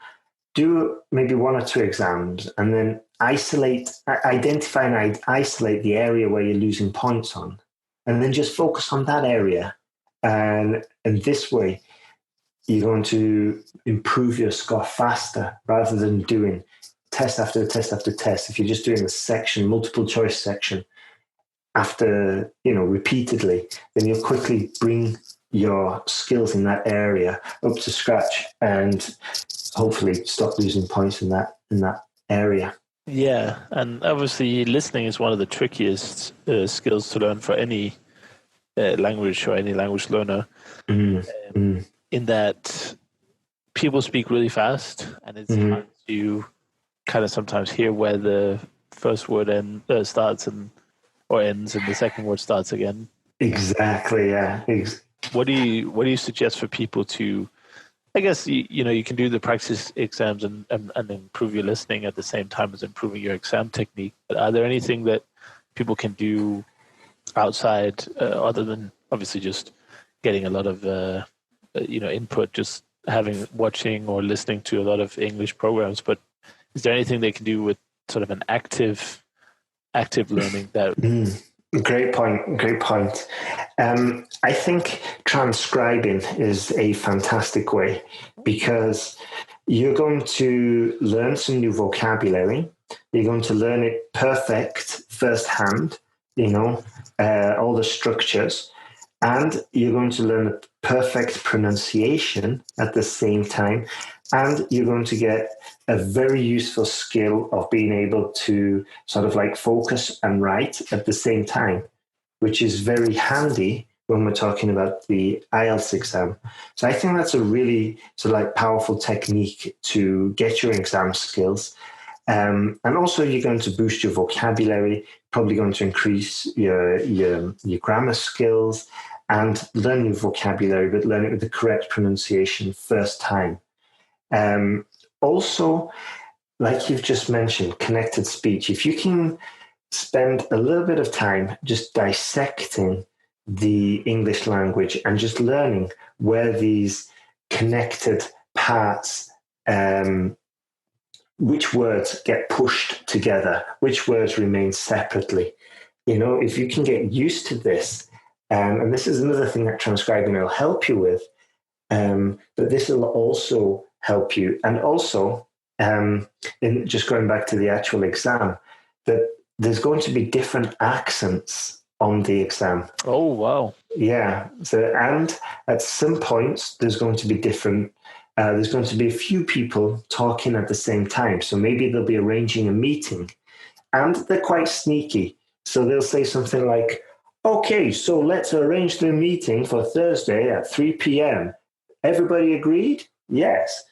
do maybe one or two exams and then identify and isolate the area where you're losing points on, and then just focus on that area. And this way, you're going to improve your score faster rather than doing test after test after test. If you're just doing a section, multiple choice section, after, repeatedly, then you'll quickly bring your skills in that area up to scratch and hopefully stop losing points in that area.
Yeah, and obviously listening is one of the trickiest skills to learn for any language or any language learner. In that people speak really fast, and it's hard to kind of sometimes hear where the first word starts or ends, and the second word starts again.
Exactly. Yeah.
What do you suggest for people to? I guess you can do the practice exams and improve your listening at the same time as improving your exam technique. But are there anything that people can do outside, other than obviously just getting a lot of input, just watching or listening to a lot of English programs? But is there anything they can do with sort of an active learning that?
Great point. I think transcribing is a fantastic way, because you're going to learn some new vocabulary. You're going to learn it perfect firsthand, all the structures, and you're going to learn the perfect pronunciation at the same time. And you're going to get a very useful skill of being able to sort of like focus and write at the same time, which is very handy when we're talking about the IELTS exam. So I think that's a really sort of like powerful technique to get your exam skills. And also you're going to boost your vocabulary, probably going to increase your grammar skills and learn new vocabulary, but learn it with the correct pronunciation first time. Also, like you've just mentioned, connected speech. If you can spend a little bit of time just dissecting the English language and just learning where these connected parts, which words get pushed together, which words remain separately. If you can get used to this, and this is another thing that transcribing will help you with, but this will also help you. And also, in just going back to the actual exam, that there's going to be different accents on the exam.
Oh, wow.
Yeah. So, and at some points, there's going to be there's going to be a few people talking at the same time. So maybe they'll be arranging a meeting, and they're quite sneaky. So they'll say something like, okay, so let's arrange the meeting for Thursday at 3 p.m. Everybody agreed? Yes.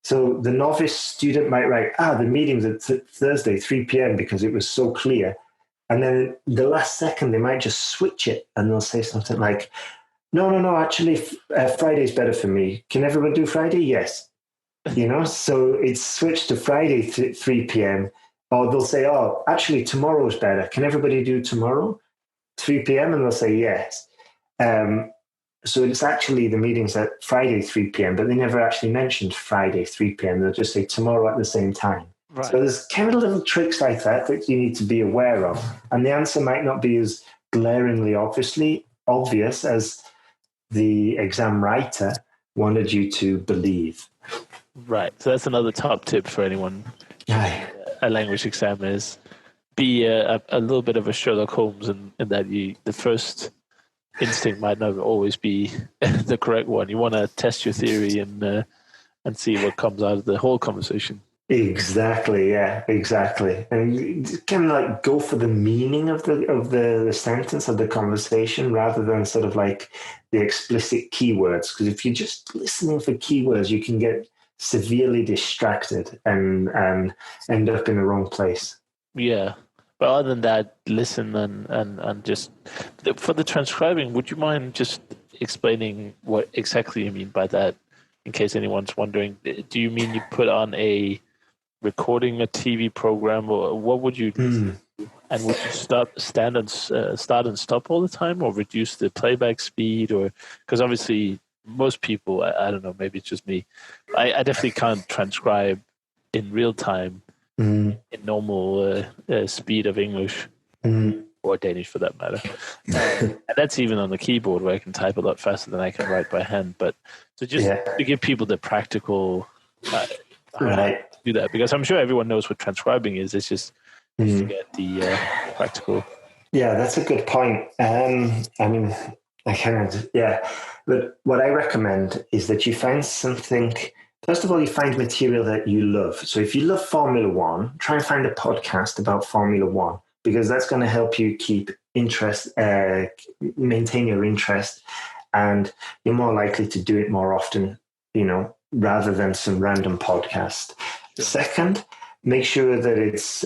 So the novice student might write, the meeting's at Thursday, 3 p.m. because it was so clear. And then the last second, they might just switch it and they'll say something like, no, actually, Friday's better for me. Can everyone do Friday? Yes. So it's switched to Friday, 3 p.m. Or they'll say, actually, tomorrow's better. Can everybody do tomorrow, 3 p.m.? And they'll say yes. So it's actually the meeting's at Friday, 3 p.m., but they never actually mentioned Friday, 3 p.m. They'll just say tomorrow at the same time. Right. So there's kind of little tricks like that you need to be aware of. And the answer might not be as glaringly obvious as the exam writer wanted you to believe.
Right. So that's another top tip for anyone. A language exam is be a little bit of a Sherlock Holmes in that the first instinct might not always be the correct one. You want to test your theory and see what comes out of the whole conversation.
Exactly. Yeah, exactly. And kind of like go for the meaning of the sentence, of the conversation, rather than sort of like the explicit keywords. Because if you're just listening for keywords, you can get severely distracted and end up in the wrong place.
Yeah. But other than that, listen and just for the transcribing, would you mind just explaining what exactly you mean by that, in case anyone's wondering? Do you mean you put on recording a TV program, or what would you do? And would you start and stop all the time, or reduce the playback speed? Or because obviously most people, I don't know, maybe it's just me, I definitely can't transcribe in real time in normal speed of English or Danish for that matter. And that's even on the keyboard where I can type a lot faster than I can write by hand. But to to give people the practical
right.
do that, because I'm sure everyone knows what transcribing is. It's just to get the practical.
Yeah, that's a good point. I mean, I can't. Yeah, but what I recommend is that you find something. First of all, you find material that you love. So if you love Formula One, try and find a podcast about Formula One, because that's going to help you keep interest, maintain your interest, and you're more likely to do it more often, rather than some random podcast. Sure. Second, make sure that it's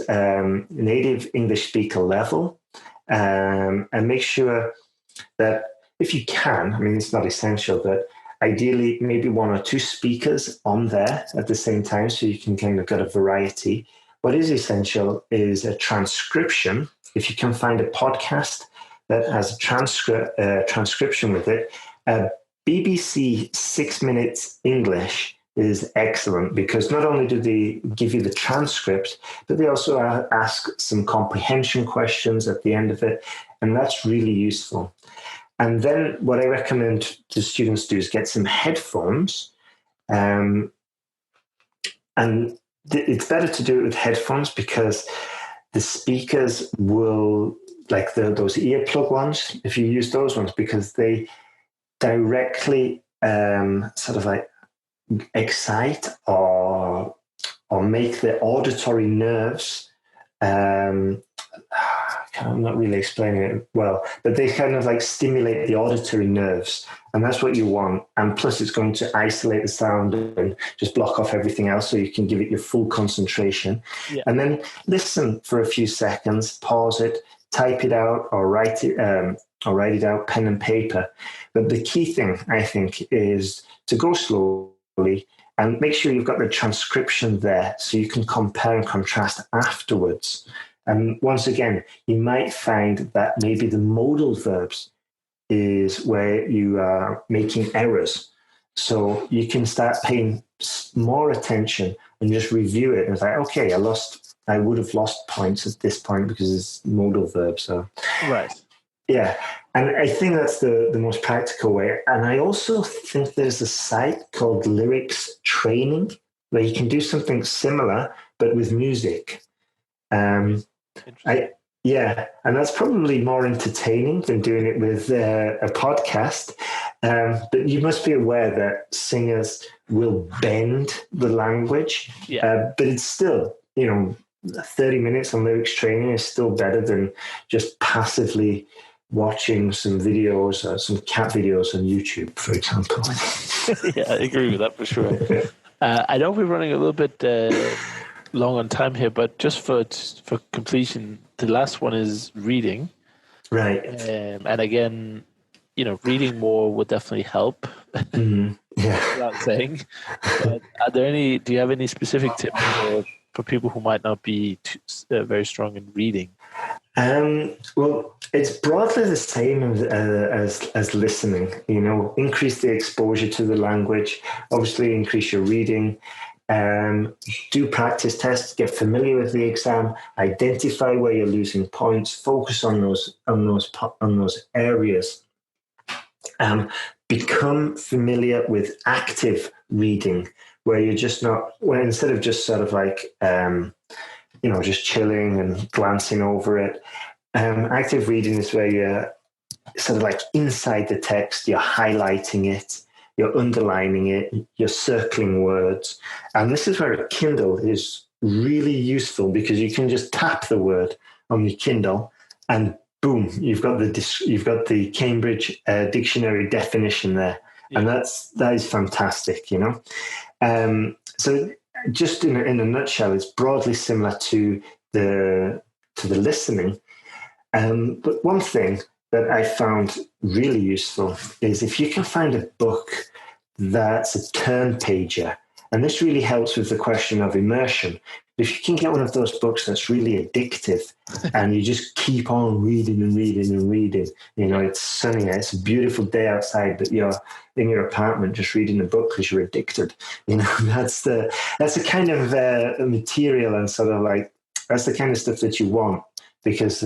native English speaker level, and make sure that if you can, I mean, it's not essential, but ideally maybe one or two speakers on there at the same time so you can kind of get a variety. What is essential is a transcription. If you can find a podcast that has a transcription with it, BBC 6 Minutes English is excellent, because not only do they give you the transcript, but they also ask some comprehension questions at the end of it, and that's really useful. And then what I recommend to students do is get some headphones, and it's better to do it with headphones because the speakers will, like those earplug ones, if you use those ones, because they directly sort of like excite or make the auditory nerves. I'm not really explaining it well, but they kind of like stimulate the auditory nerves, and that's what you want. And plus, it's going to isolate the sound and just block off everything else, so you can give it your full concentration. Yeah. And then listen for a few seconds, pause it, type it out, or write it out, pen and paper. But the key thing, I think, is to go slowly and make sure you've got the transcription there so you can compare and contrast afterwards. And once again, you might find that maybe the modal verbs is where you are making errors. So you can start paying more attention and just review it. And it's like, okay, I would have lost points at this point because it's modal verb. So,
right.
Yeah. And I think that's the most practical way. And I also think there's a site called Lyrics Training where you can do something similar, but with music. And that's probably more entertaining than doing it with a podcast. But you must be aware that singers will bend the language. Yeah. But it's still, 30 minutes on lyrics training is still better than just passively watching some videos, some cat videos on YouTube, for example.
Yeah, I agree with that for sure. I know we're running a little bit long on time here, but just for completion, the last one is reading.
Right.
And again, reading more would definitely help.
Mm-hmm. Yeah.
Without saying. But do you have any specific tips for people who might not be very strong in reading?
Well, it's broadly the same as listening. Increase the exposure to the language. Obviously, increase your reading. Do practice tests. Get familiar with the exam. Identify where you're losing points. Focus on those areas. Become familiar with active reading, where you're just instead of just sort of like just chilling and glancing over it. Active reading is where you're sort of like inside the text, you're highlighting it, you're underlining it, you're circling words. And this is where a Kindle is really useful, because you can just tap the word on your Kindle and boom, you've got the Cambridge dictionary definition there. Yeah. And that is fantastic, So just in a nutshell, it's broadly similar to the listening. But one thing that I found really useful is if you can find a book that's a turn pager, And this really helps with the question of immersion. If you can get one of those books that's really addictive and you just keep on reading and reading and reading, it's sunny, it's a beautiful day outside, but you're in your apartment just reading a book because you're addicted. That's the kind of material and sort of like, that's the kind of stuff that you want, because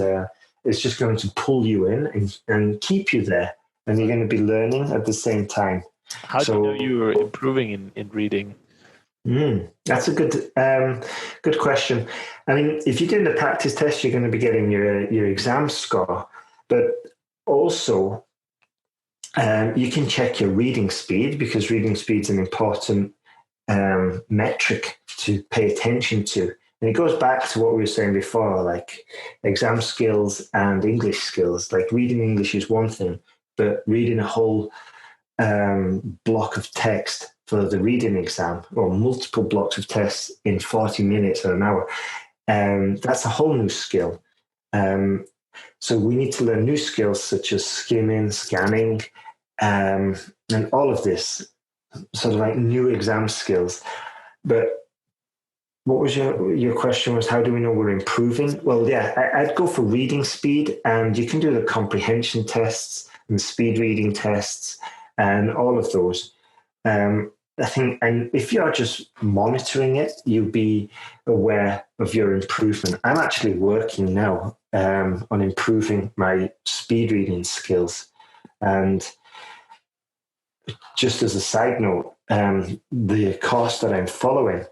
it's just going to pull you in and keep you there, and you're going to be learning at the same time.
How do you know you were improving in reading?
That's a good question. I mean, if you're doing the practice test, you're going to be getting your exam score, but also you can check your reading speed, because reading speed is an important metric to pay attention to. And it goes back to what we were saying before, like exam skills and English skills. Like reading English is one thing, but reading a whole block of text for the reading exam, or multiple blocks of tests in 40 minutes or an hour, that's a whole new skill. So we need to learn new skills such as skimming, scanning, and all of this, sort of like new exam skills. But what was your question was, how do we know we're improving? Well, yeah, I'd go for reading speed, and you can do the comprehension tests and speed reading tests and all of those. I think, and if you're just monitoring it, you'll be aware of your improvement. I'm actually working now on improving my speed reading skills. And just as a side note, the course that I'm following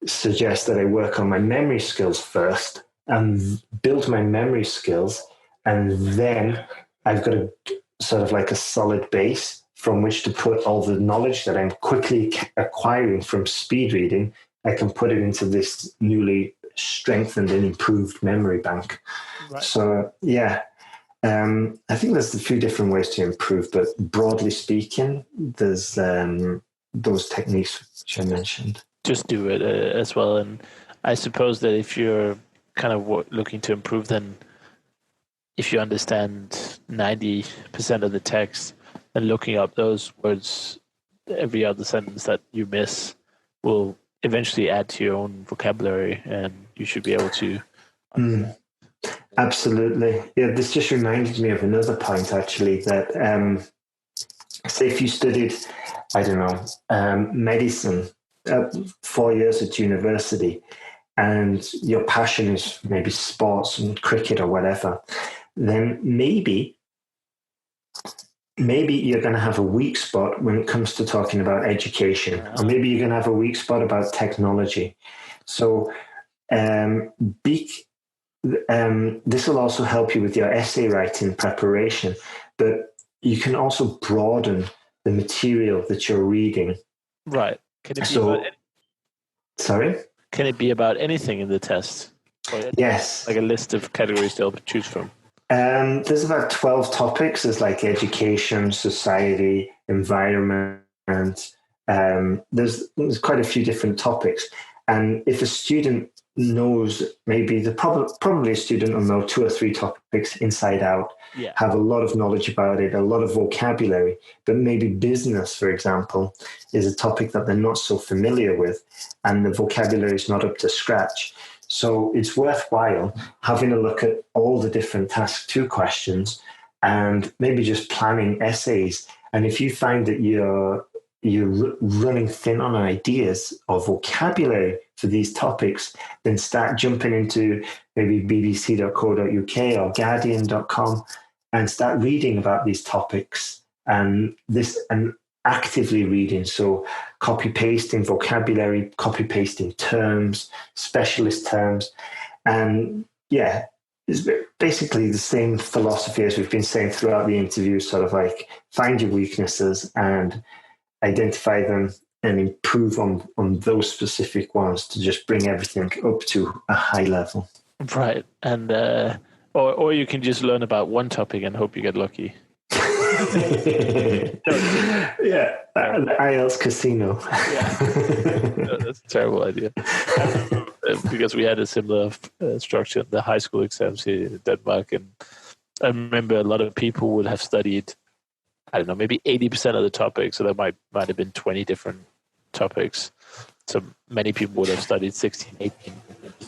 suggests that I work on my memory skills first and build my memory skills, and then I've got a sort of like a solid base from which to put all the knowledge that I'm quickly acquiring from speed reading. I can put it into this newly strengthened and improved memory bank. Right. So, yeah, I think there's a few different ways to improve, but broadly speaking, there's those techniques which I mentioned.
Just do it as well. And I suppose that if you're kind of looking to improve, then if you understand 90% of the text, and looking up those words, every other sentence that you miss will eventually add to your own vocabulary, and you should be able to.
Absolutely. Yeah, this just reminded me of another point, actually, that say if you studied, I don't know, medicine 4 years at university, and your passion is maybe sports and cricket or whatever, then maybe you're going to have a weak spot when it comes to talking about education, or maybe you're going to have a weak spot about technology. So this will also help you with your essay writing preparation, but you can also broaden the material that you're reading.
Right. Can it be
Sorry?
Can it be about anything in the test?
Yes.
Like a list of categories to choose from?
There's about 12 topics. There's like education, society, environment. There's quite a few different topics. And if a student knows, maybe probably a student will know 2 or 3 topics inside out, have a lot of knowledge about it, a lot of vocabulary, but maybe business, for example, is a topic that they're not so familiar with, and the vocabulary is not up to scratch. So it's worthwhile having a look at all the different Task 2 questions and maybe just planning essays. And if you find that you're running thin on ideas or vocabulary for these topics, then start jumping into maybe bbc.co.uk or guardian.com and start reading about these topics and actively reading. So copy pasting vocabulary, copy pasting terms, specialist terms. And yeah, it's basically the same philosophy as we've been saying throughout the interview, sort of like find your weaknesses and identify them and improve on those specific ones to just bring everything up to a high level.
Right. And or you can just learn about one topic and hope you get lucky.
Yeah, the IELTS casino.
No, that's a terrible idea. Because we had a similar structure in the high school exams here in Denmark, and I remember a lot of people would have studied, I don't know, maybe 80% of the topics, so there might have been 20 different topics, So many people would have studied 16, 18,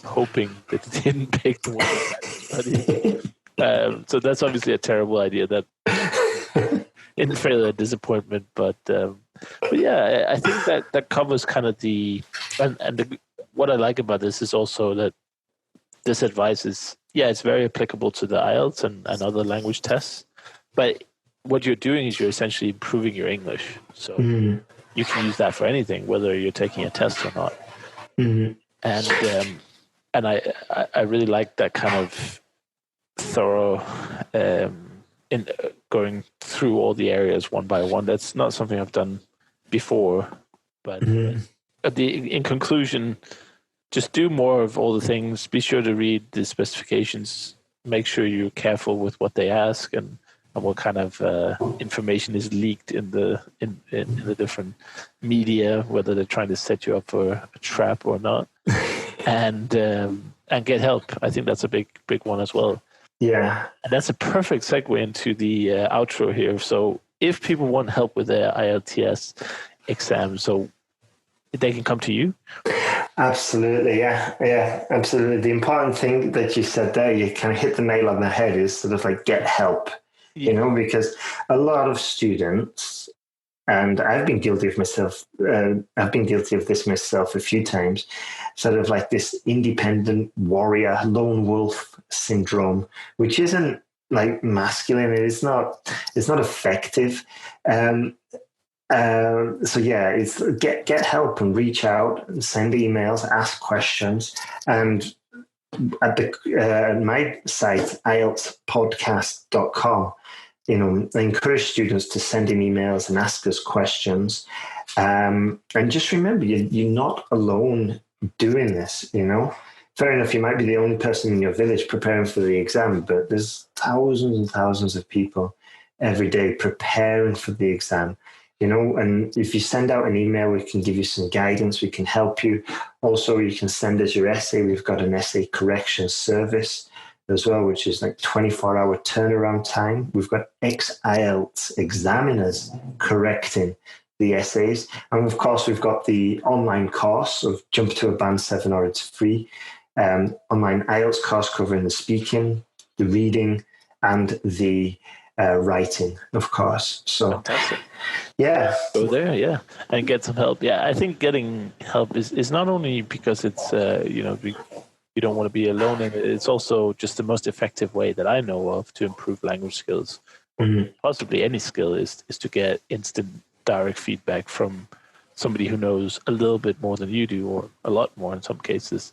hoping that they didn't pick the one that studied. So that's obviously a terrible idea. That in failure, disappointment, but yeah, I think that covers kind of what I like about this is also that this advice is, it's very applicable to the IELTS and other language tests, but what you're doing is you're essentially improving your English. So you can use that for anything, whether you're taking a test or not. And I really like that kind of thorough in going through all the areas one by one. That's not something I've done before, but in conclusion, just do more of all the things. Be sure to read the specifications. Make sure you're careful with what they ask and what kind of information is leaked in the different media, whether they're trying to set you up for a trap or not, and get help. I think that's a big one as well.
Yeah,
and that's a perfect segue into the outro here. So if people want help with their IELTS exam, so they can come to you.
Absolutely, yeah, absolutely. The important thing that you said there, you kind of hit the nail on the head, is sort of like get help. You know, because a lot of students, and I've been guilty of this myself a few times, sort of like this independent warrior, lone wolf syndrome, which isn't like masculine. It's not effective. So yeah, it's get help and reach out and send emails, ask questions, and at my site, IELTSPodcast.com, I encourage students to send in emails and ask us questions. And just remember, you're not alone doing this, Fair enough, you might be the only person in your village preparing for the exam, but there's thousands and thousands of people every day preparing for the exam. And if you send out an email, we can give you some guidance. We can help you. Also, you can send us your essay. We've got an essay correction service as well, which is like 24-hour turnaround time. We've got ex-IELTS examiners correcting the essays. And of course, we've got the online course of Jump to a Band 7 or It's Free. Online IELTS course covering the speaking, the reading, and the writing, of course. So,
fantastic.
Yeah.
Go there, and get some help. Yeah, I think getting help is not only because it's, you don't want to be alone in it. It's also just the most effective way that I know of to improve language skills. Possibly any skill is to get instant direct feedback from somebody who knows a little bit more than you do, or a lot more in some cases.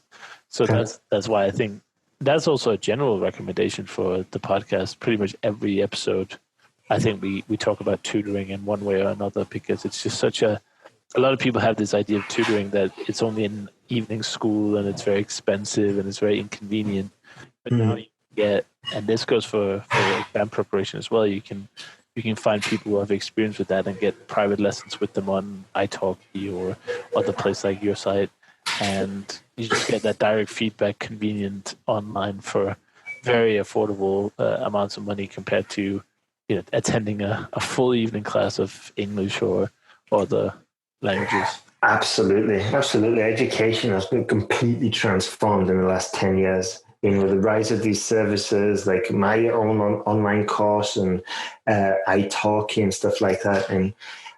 So that's why I think that's also a general recommendation for the podcast. Pretty much every episode, I think we talk about tutoring in one way or another, because it's just a lot of people have this idea of tutoring that it's only in evening school and it's very expensive and it's very inconvenient. But now you get, and this goes for exam preparation as well, you can find people who have experience with that and get private lessons with them on italki or other place like your site. And you just get that direct feedback, convenient online for very affordable amounts of money compared to attending a full evening class of English or the languages.
Absolutely. Education has been completely transformed in the last 10 years. The rise of these services like my own online course and italki and stuff like that. And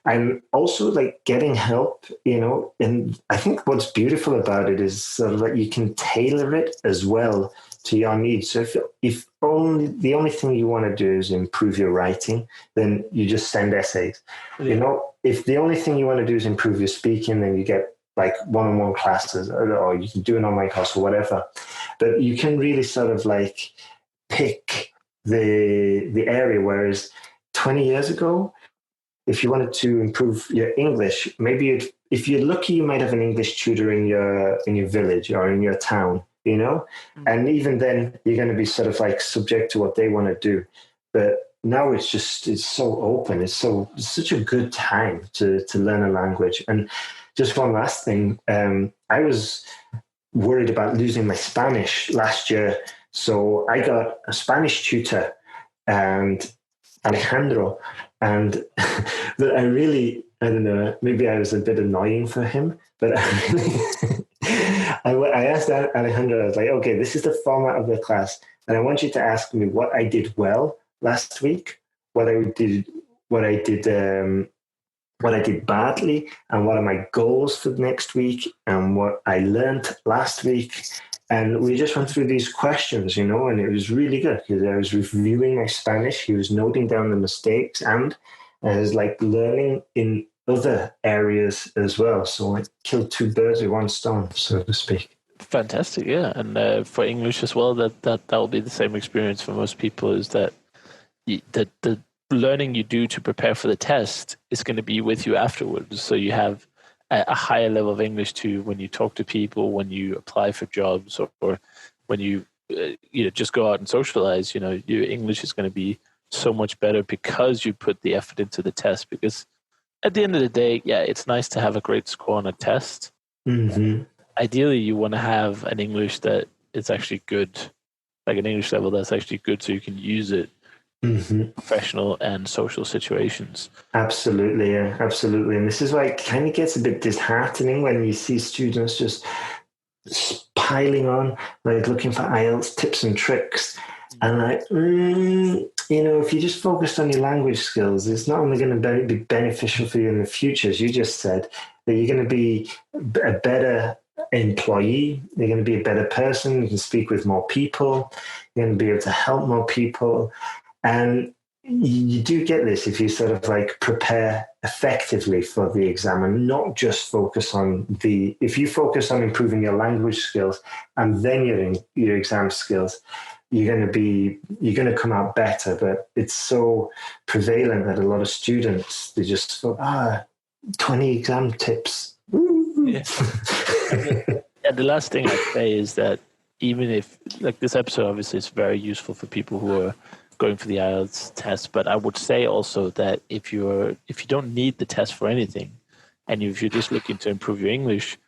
I'm also like getting help, and I think what's beautiful about it is sort of that you can tailor it as well to your needs. So if only the only thing you want to do is improve your writing, then you just send essays. If the only thing you want to do is improve your speaking, then you get like one-on-one classes, or you can do an online course or whatever. But you can really sort of like pick the area. Whereas 20 years ago, if you wanted to improve your English, maybe if you're lucky, you might have an English tutor in your village or in your town, and even then you're going to be sort of like subject to what they want to do. But now it's so open. It's such a good time to learn a language. And just one last thing, I was worried about losing my Spanish last year. So I got a Spanish tutor, and Alejandro, and I really I don't know, maybe I was a bit annoying for him, but I asked Alejandro, I was like, okay, this is the format of the class, and I want you to ask me what I did well last week, what I did badly, and what are my goals for next week, and what I learned last week. And we just went through these questions, and it was really good because I was reviewing my Spanish. He was noting down the mistakes, and I was like learning in other areas as well. So I killed two birds with one stone, so to speak.
Fantastic, yeah. And for English as well, that will be the same experience for most people, is that the learning you do to prepare for the test is going to be with you afterwards. So you have a higher level of English to when you talk to people, when you apply for jobs, or when you just go out and socialize. Your English is going to be so much better because you put the effort into the test. Because at the end of the day, yeah, it's nice to have a great score on a test.
Mm-hmm.
Ideally, you want to have an English that is actually good, like an English level that's actually good, so you can use it in professional and social situations.
Absolutely, yeah, absolutely. And this is why it kind of gets a bit disheartening when you see students just piling on, like looking for IELTS tips and tricks. And if you just focused on your language skills, it's not only going to be beneficial for you in the future, as you just said, that you're going to be a better employee, you're going to be a better person, you can speak with more people, you're going to be able to help more people. And you do get this if you sort of like prepare effectively for the exam and not just focus on if you focus on improving your language skills and then your exam skills, you're going to come out better. But it's so prevalent that a lot of students, they just go, 20 exam tips.
Yeah. And the last thing I'd say is that even if, like, this episode obviously is very useful for people who are going for the IELTS test, but I would say also that if you don't need the test for anything, and if you're just looking to improve your English,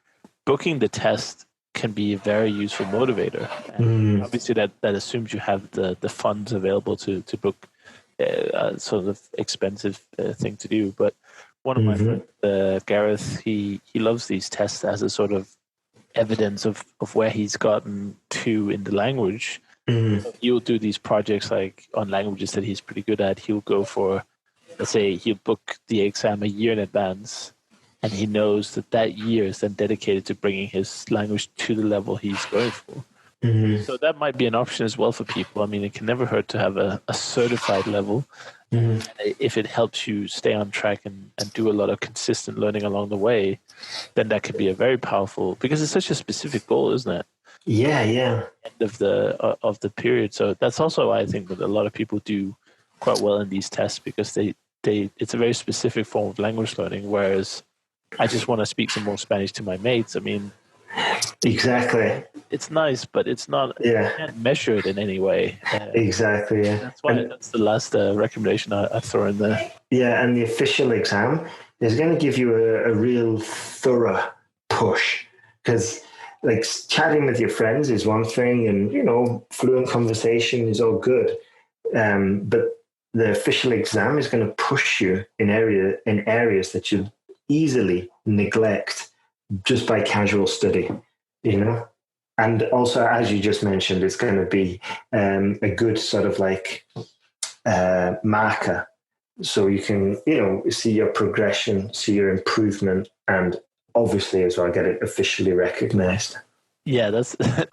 booking the test can be a very useful motivator. And obviously that assumes you have the funds available to book a sort of expensive thing to do. But one of my friends, Gareth, he loves these tests as a sort of evidence of where he's gotten to in the language. He'll do these projects like on languages that he's pretty good at. He'll go for, let's say, he'll book the exam a year in advance, and he knows that year is then dedicated to bringing his language to the level he's going for. So that might be an option as well for people. I mean, it can never hurt to have a certified level. If it helps you stay on track and do a lot of consistent learning along the way, then that could be a very powerful, because it's such a specific goal, isn't it?
Yeah.
End of the period. So that's also why I think that a lot of people do quite well in these tests, because it's a very specific form of language learning. Whereas I just want to speak some more Spanish to my mates. I mean,
exactly.
It's nice, but it's not.
Yeah.
You can't measure it in any way.
Exactly. Yeah.
That's why that's the last recommendation I throw in there.
Yeah, and the official exam is going to give you a real thorough push, because like chatting with your friends is one thing, and fluent conversation is all good, but the official exam is going to push you in areas that you easily neglect just by casual study, and also, as you just mentioned, it's going to be a good sort of like marker, so you can see your progression, see your improvement, and obviously as well get it officially recognized.
Yeah, that's a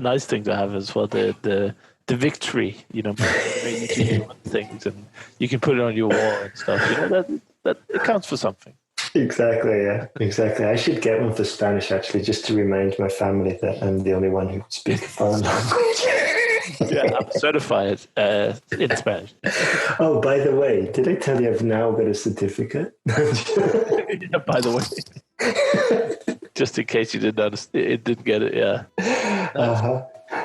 nice thing to have as well. The victory, you do things, and you can put it on your wall and stuff. That it counts for something.
Exactly. Yeah. Exactly. I should get one for Spanish actually, just to remind my family that I'm the only one who speaks a foreign language.
Yeah, I'm certified in Spanish.
Oh, by the way, did I tell you I've now got a certificate?
Yeah, by the way, just in case you didn't get it. Yeah.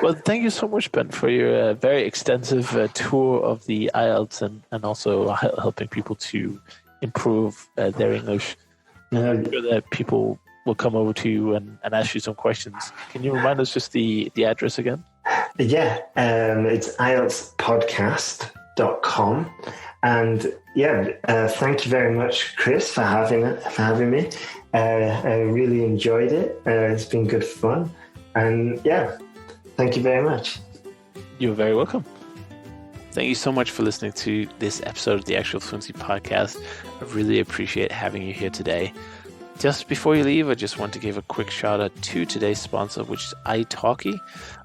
Well, thank you so much, Ben, for your very extensive tour of the IELTS and also helping people to improve their English. I'm sure that people will come over to you and ask you some questions. Can you remind us just the address again?
Yeah, it's IELTSPodcast.com, And thank you very much, Chris, for having me. I really enjoyed it. It's been good fun. And thank you very much.
You're very welcome. Thank you so much for listening to this episode of the Actual Fluency Podcast. I really appreciate having you here today. Just before you leave, I just want to give a quick shout out to today's sponsor, which is italki.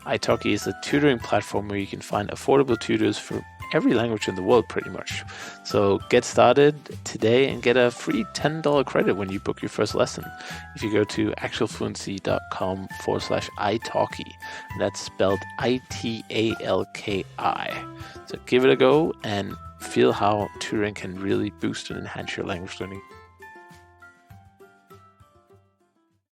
italki is a tutoring platform where you can find affordable tutors for every language in the world pretty much. So get started today and get a free $10 credit when you book your first lesson. If you go to actualfluency.com/italki, that's spelled ITALKI. So give it a go and feel how tutoring can really boost and enhance your language learning.